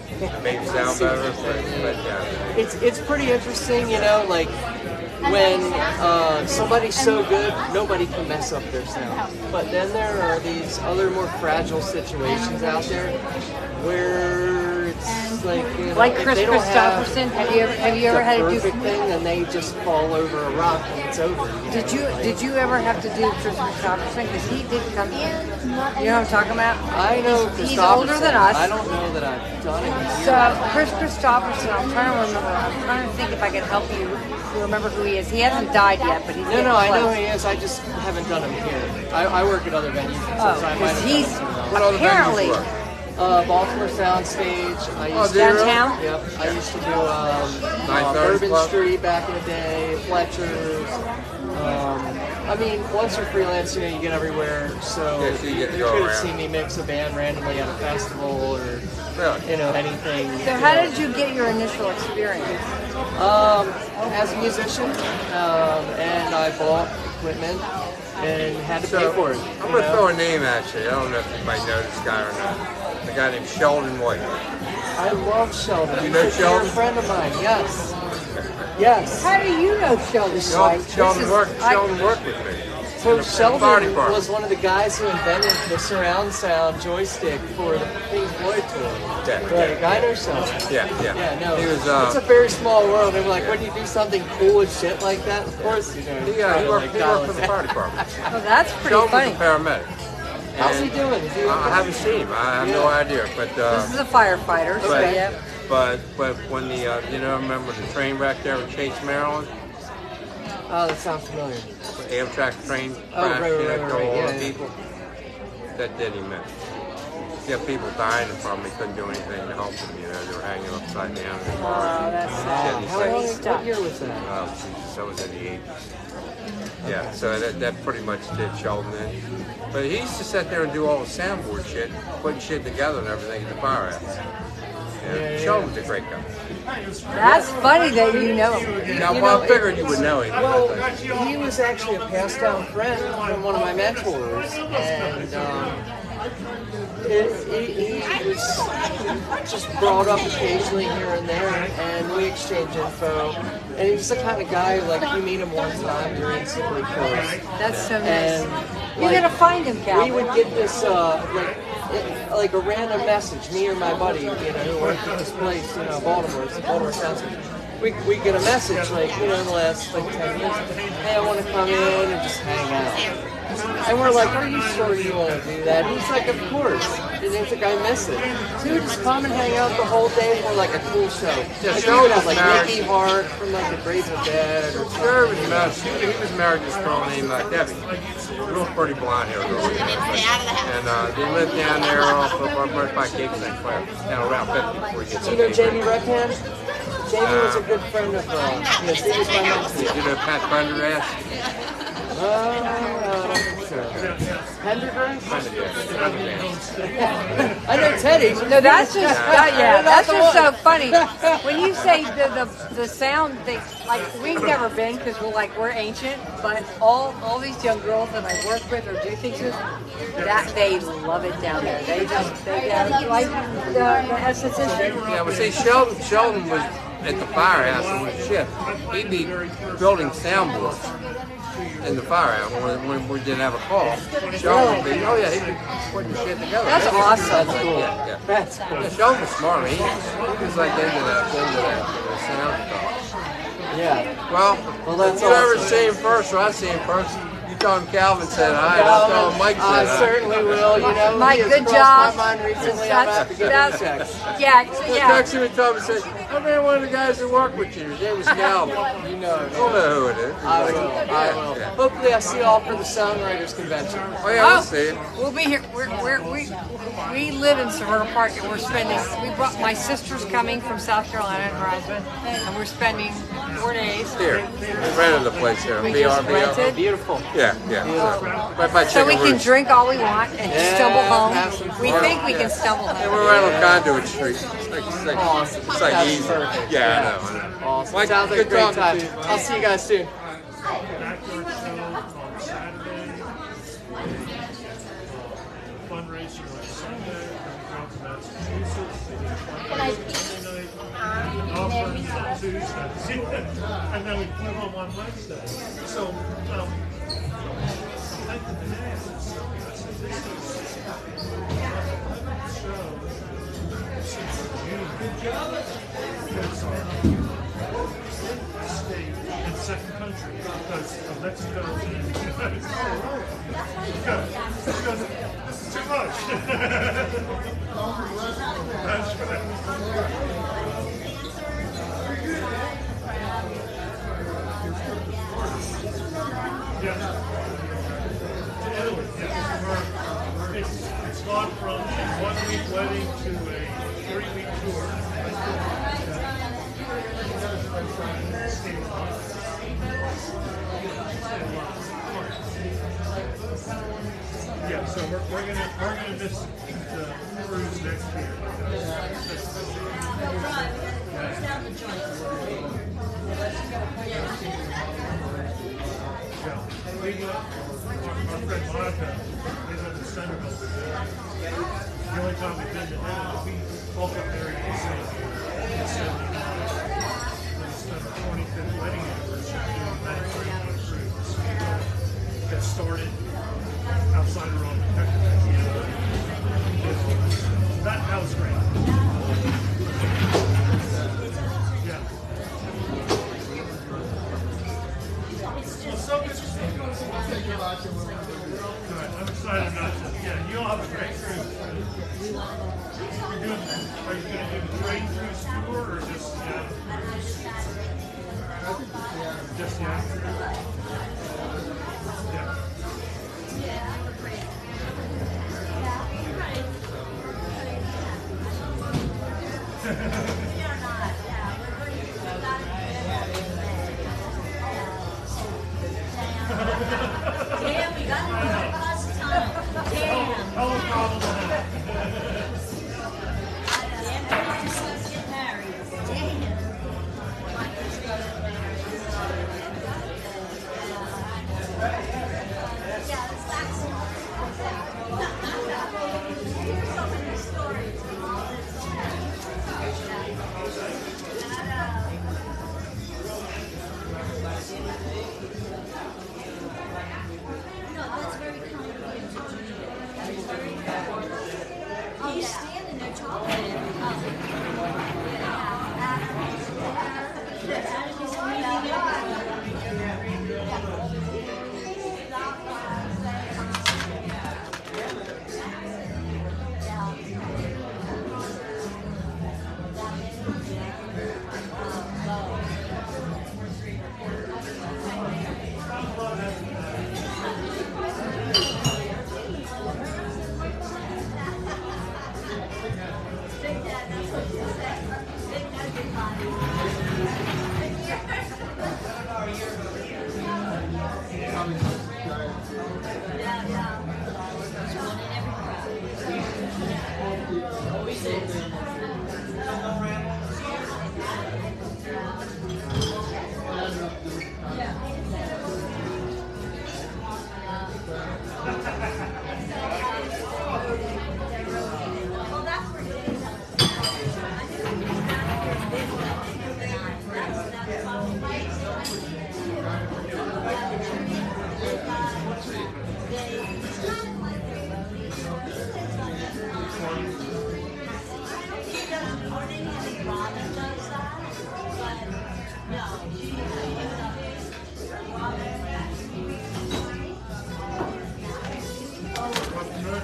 C: maybe sound better, but yeah.
H: It's pretty interesting, you know, like when somebody's so good, nobody can mess up their sound. But then there are these other more fragile situations out there where it's like, you know,
G: Like
H: if
G: Chris
H: they don't have
G: Christopherson. Have you ever had to
H: the
G: do?
H: perfect thing, then they just fall over a rock and it's over.
G: Did you ever have to do Chris Christopherson? Because he did come. You know what I'm talking about?
H: I know
G: He's older than us.
H: I don't know that I've done it.
G: So Chris Christopherson, I'm trying to remember. I'm trying to think if I can help you remember who he is. He hasn't died yet, but he's
H: No,
G: getting
H: I know
G: close.
H: he is. I just haven't done him here. I work at other venues.
G: Oh,
H: so I might
G: because
H: have
G: he's
H: done him.
C: What other
G: apparently.
C: venues you work?
H: Baltimore Soundstage. I used
C: do you really?
G: Downtown?
H: Yep. I used to do
C: 930
H: Bourbon
C: Club?
H: Street back in the day, Fletcher's. I mean, once you're freelance, you know, you get everywhere. So
C: Yeah, so you get to
H: you
C: go
H: could have
C: around.
H: seen me mix a band randomly at a festival or,
C: Really?
H: you know, anything.
G: So how did you get your initial experience?
H: As a musician, and I bought equipment and had to pay
C: So,
H: for it.
C: I'm
H: you
C: going to
H: know?
C: throw a name at you. I don't know if you might know this guy or not. A guy named Sheldon White.
H: I love Sheldon.
C: You know
H: He's a dear
C: Sheldon?
H: friend of mine. Yes. Yes.
G: How do you know Sheldon White?
C: Sheldon worked with me.
H: So
C: in the
H: Sheldon
C: fire department.
H: was one of the guys who invented the surround sound joystick for the Pink Floyd tour.
C: Yeah,
H: Right, I know Sheldon.
C: Yeah.
H: Yeah, no.
C: He was,
H: it's a very small world. They were like, when you do something cool and shit like that, of course you know.
C: he worked for the fire department.
G: Oh, that's pretty
C: Sheldon was
G: funny.
C: a paramedic.
H: How's he
C: And
H: doing? Is he
C: I haven't seen him. I have no idea. But
G: This is a firefighter, so
C: but,
G: yeah.
C: but when the remember the train wreck there in Chase, Maryland?
H: Oh, that sounds familiar.
C: Amtrak train
H: Oh,
C: crash,
H: right,
C: killed all
H: yeah,
C: the
H: yeah.
C: people. That did him in. Yeah, people dying from it, couldn't do anything to help them. You know, they were hanging upside down in the
G: Oh,
C: car.
G: that's
C: Yeah,
G: sad.
C: he's
H: How
C: like-
H: long?
G: Stop.
H: What year was that?
C: Oh, Jesus, that was in the 80s. Yeah, so that pretty much did Sheldon in. But he used to sit there and do all the soundboard shit, putting shit together and everything at the firehouse. Yeah, Sheldon's a great guy.
G: That's funny that you know him.
C: Now,
H: You
C: well,
H: know,
C: I figured you would know him.
H: Well, he was actually a passed down friend from one of my mentors, and he was just brought up occasionally here and there, and we exchanged info. And he's the kind of guy, like, you meet him one time, you're instantly close.
G: That's so nice.
H: And,
G: You
H: like,
G: gotta find him,
H: we
G: Calvin.
H: would get this, like a random message, me or my buddy, you know, who worked at this place, you know, Baltimore, it's the Baltimore Sound System. We get a message, like, you know, in the last, like, 10 years, hey, I want to come in and just hang out. And we're like, are you sure you want to do that? He's like, of course. And he's like, I miss it. So we would just come and hang out the whole day for like a cool show.
C: Yeah,
H: Like,
C: Sheldon
H: we would have
C: was
H: like
C: married.
H: Mickey Hart from like the Grateful Dead or
C: Sure, he was married to a girl named Debbie. Real pretty blonde hair girl. And they lived down there off of right by Cape St. Clair, down around 50 before you get
H: Do
C: to
H: you know
C: Cape
H: Jamie
C: St.
H: Redpan? Jamie was a good friend of yes, he was my mentor.
C: Did you know Pat Prendergast?
H: I don't think so. Pendergrass?
C: Prendergast.
H: I know Teddy.
G: No, that's just that's just so funny. When you say the sound thing, like we've never been because we're ancient, but all these young girls that I work with or do things with, that they love it down there. They like the esthetician.
C: Yeah, but see, Sheldon was at the firehouse on his shift. He'd be building soundboards in the firehouse when we didn't have a call. Sheldon would be, he'd be putting shit together.
G: That's awesome.
H: That's cool.
C: Yeah.
H: That's cool.
C: Yeah, Sheldon was smart. He was like into the sound stuff.
H: Yeah.
C: Well,
H: that's
C: if you ever
H: awesome.
C: see him first or I see him first, you tell him Calvin said hi, and I'll tell him Mike said
H: I
C: hi.
H: certainly will. You know,
G: Mike,
H: he has
G: good
H: crossed
G: job.
H: my mind recently. I'm gonna have to give him a
G: That's-
H: check.
G: Yeah,
C: He
G: yeah.
C: texted me and told me, said, I ran one of the guys that worked with you. His name was Calvin.
H: You know.
C: You'll know who it is.
H: I will. I will.
C: Yeah.
H: Hopefully, I see you all for the Songwriters Convention.
C: Oh yeah, we'll see it.
G: We'll be here. We live in Severn Park, and we're spending. We brought my sister's coming from South Carolina and her husband, and we're spending 4 days.
C: Here, we rented the place here.
G: We just
C: BRB.
G: rented.
H: Beautiful.
C: Yeah. Right by
G: So we
C: Chicken
G: can
C: Roost.
G: drink all we want and
H: Yeah,
G: stumble
H: have some
G: home. We
H: fun.
G: think we can stumble
C: And
G: home.
C: we're right on Conduit Street.
H: Awesome.
C: It's like
H: That's
C: easy.
H: perfect.
C: Yeah, I know.
H: Awesome.
C: Mike,
H: Sounds like a
C: good
H: great
C: talking
H: time.
C: to you.
H: I'll see you guys soon.
A: Fundraising on Sunday, and we go to Massachusetts. They did a fundraiser Sunday night, offering on Tuesday, and then we flew home on Wednesday. So, I think the dance, I said, this is a show. Good job. Because state and second country, because of Mexico and the United States. Because this is too much. That's right. Yeah. To Italy, yeah. It's gone from a 1 week wedding to a 3 week tour. Yeah, so we're gonna miss the cruise next year. Yeah, we our friend Monica is at the Centerville. The only time we've been to them, we both got married in the same year, in '75. We spent our 25th wedding anniversary doing the Mediterranean cruise that started outside of Rome, Texas. That was great. Yeah. Well, so good to see you. Good. I'm excited about this. Yeah, you all have a great cruise. Are you going to do the train cruise tour or just just yeah?
D: Damn, we got to do it last time. Damn.
A: No problem with that.
D: Damn, everybody just wants to get married. Damn. No, that's very kind of you to do that. It's very kind. He's standing there talking.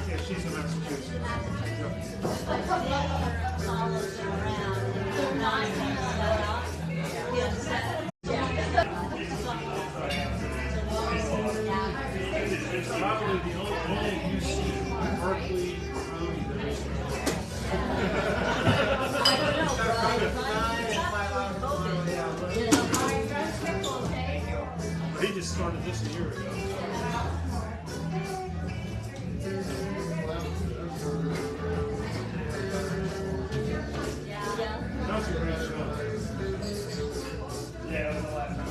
A: Yeah, she's in Massachusetts. It's probably the only UC Berkeley room there is. He just started this a year ago. That's a great show. Yeah, it was the last time.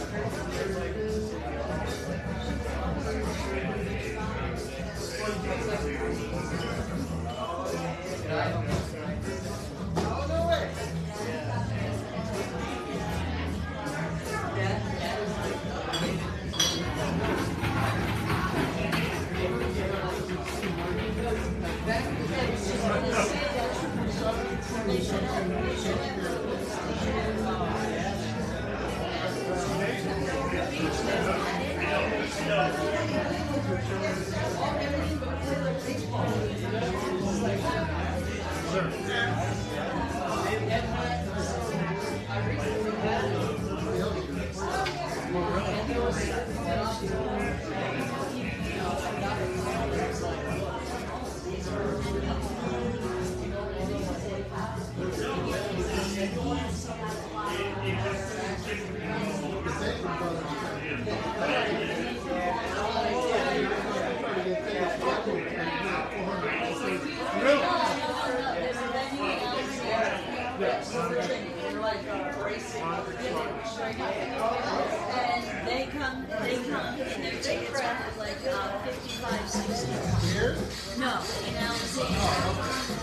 I: And they come, and their tickets are like 55, 60. Here? No, in Alexandria.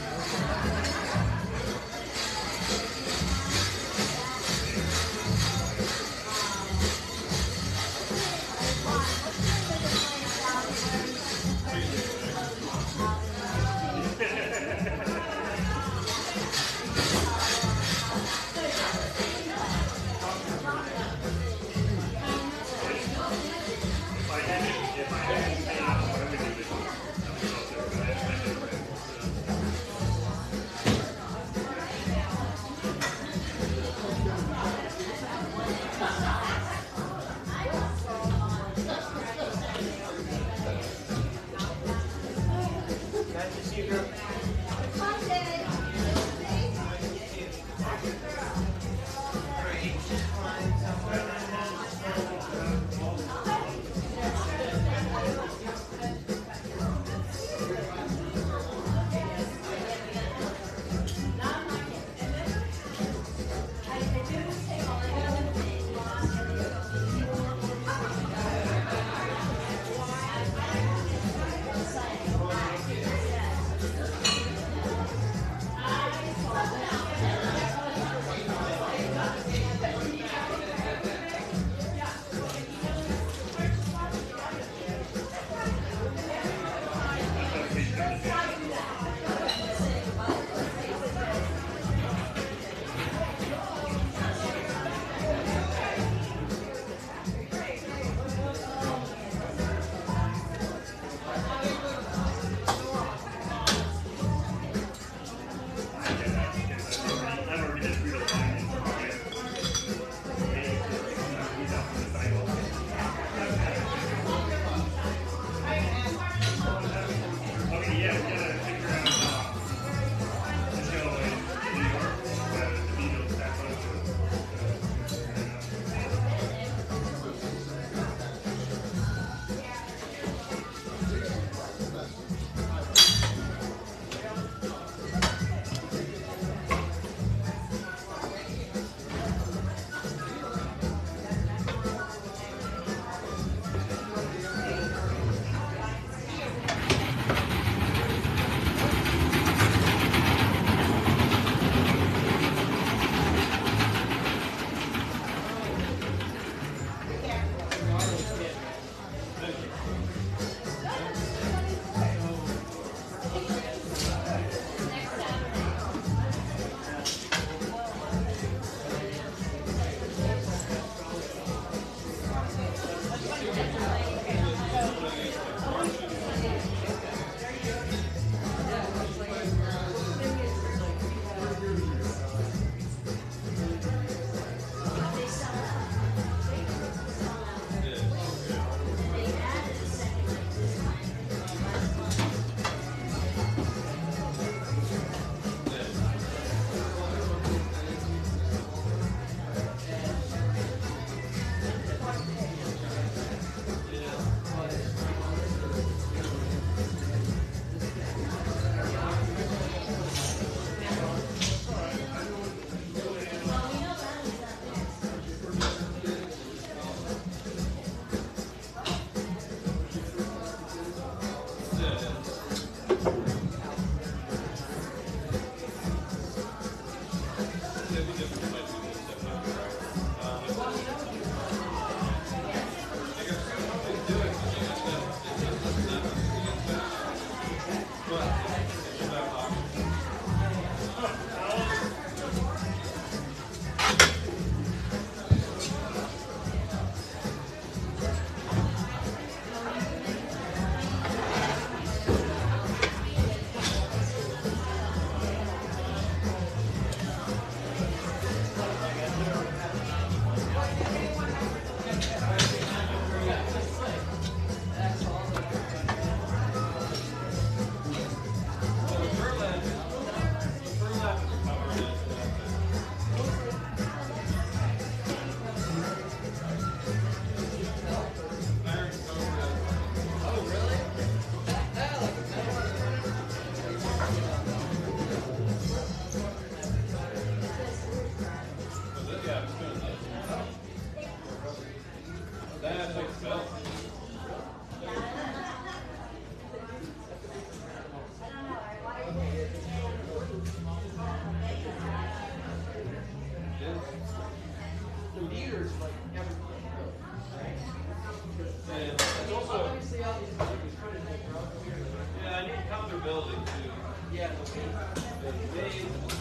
J: ability to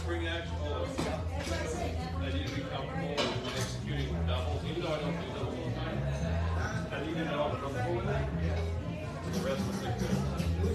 J: bring action all of them. I need to be comfortable with executing doubles, even though I don't do doubles all the time. I need to know I'm comfortable with it. The rest will take care of it.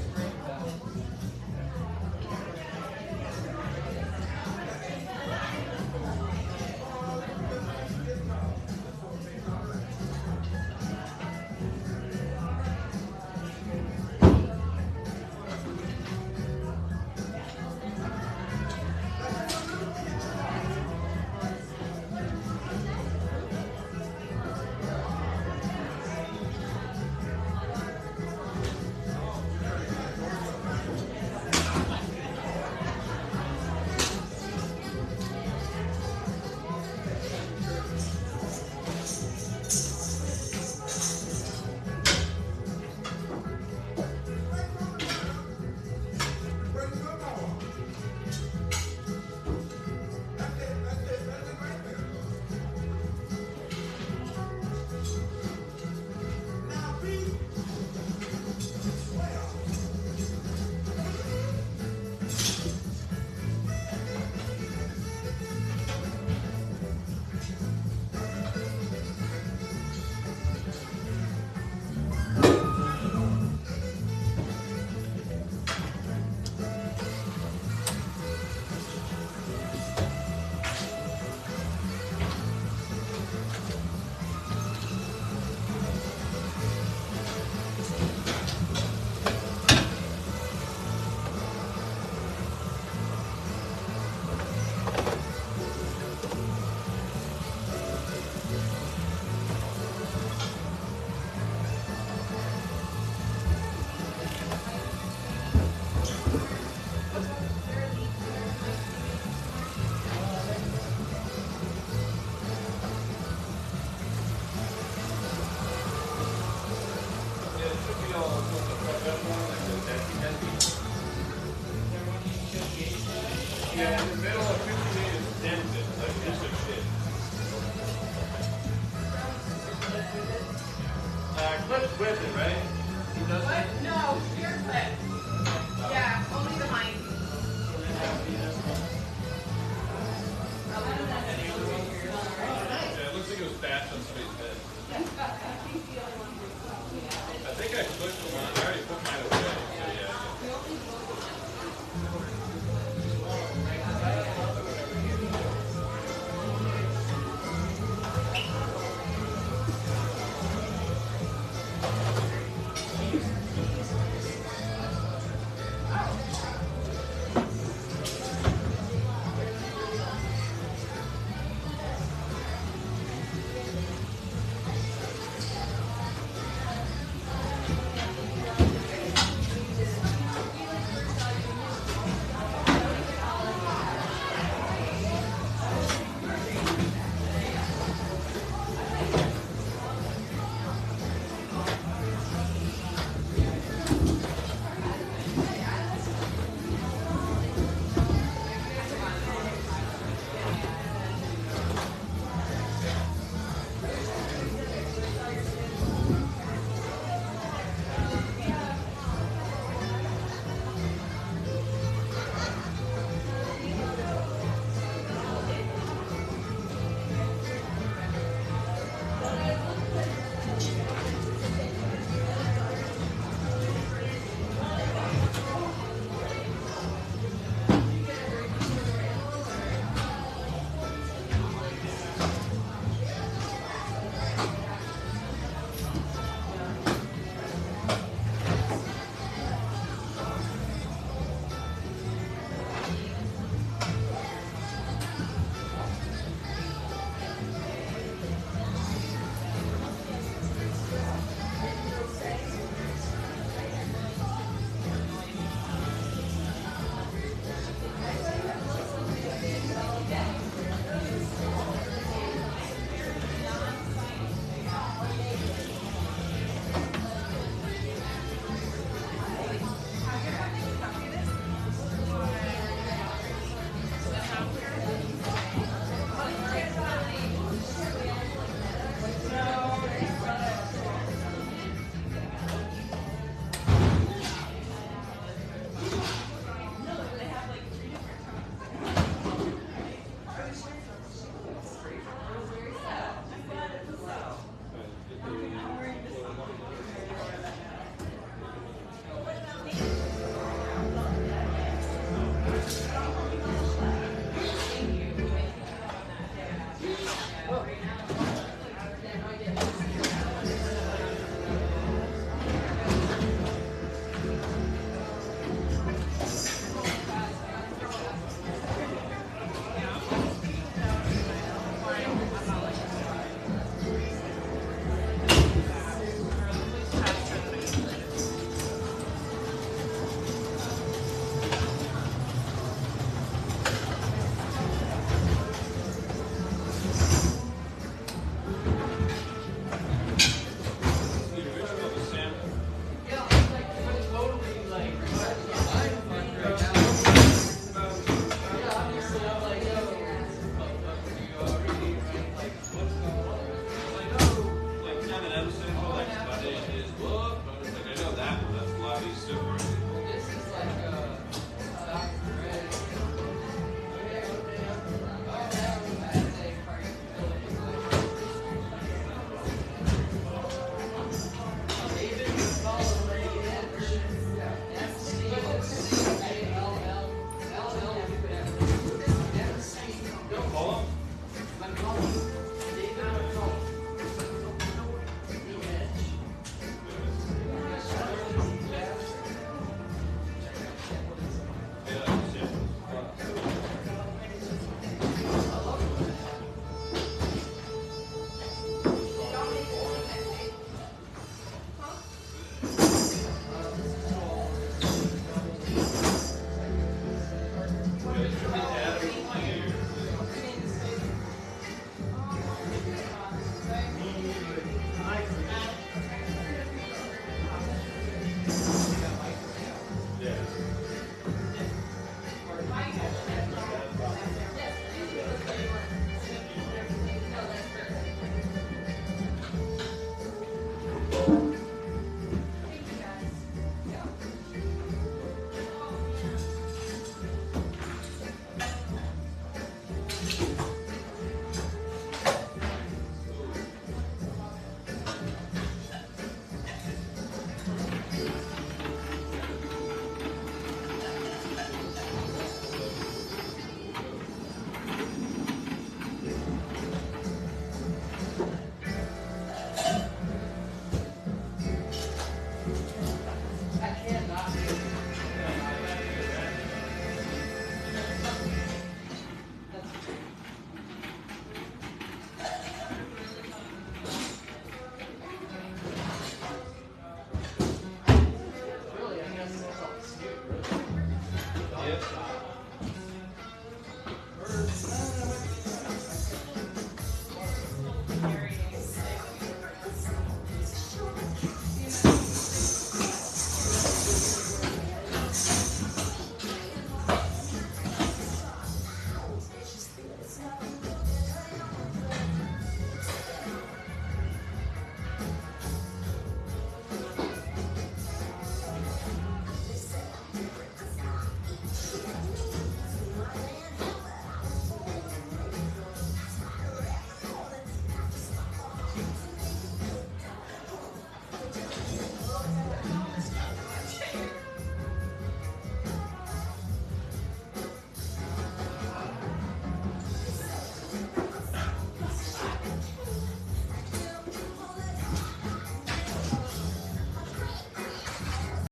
J: Yeah, in the middle of 58 is dented, like piece of shit. Clip's with it, right? He does it?
K: No, your clip. Yeah, only behind.
J: Yeah, it looks like it was bashed on somebody's head. I think I pushed the one. I already put mine away. So yeah. Yes.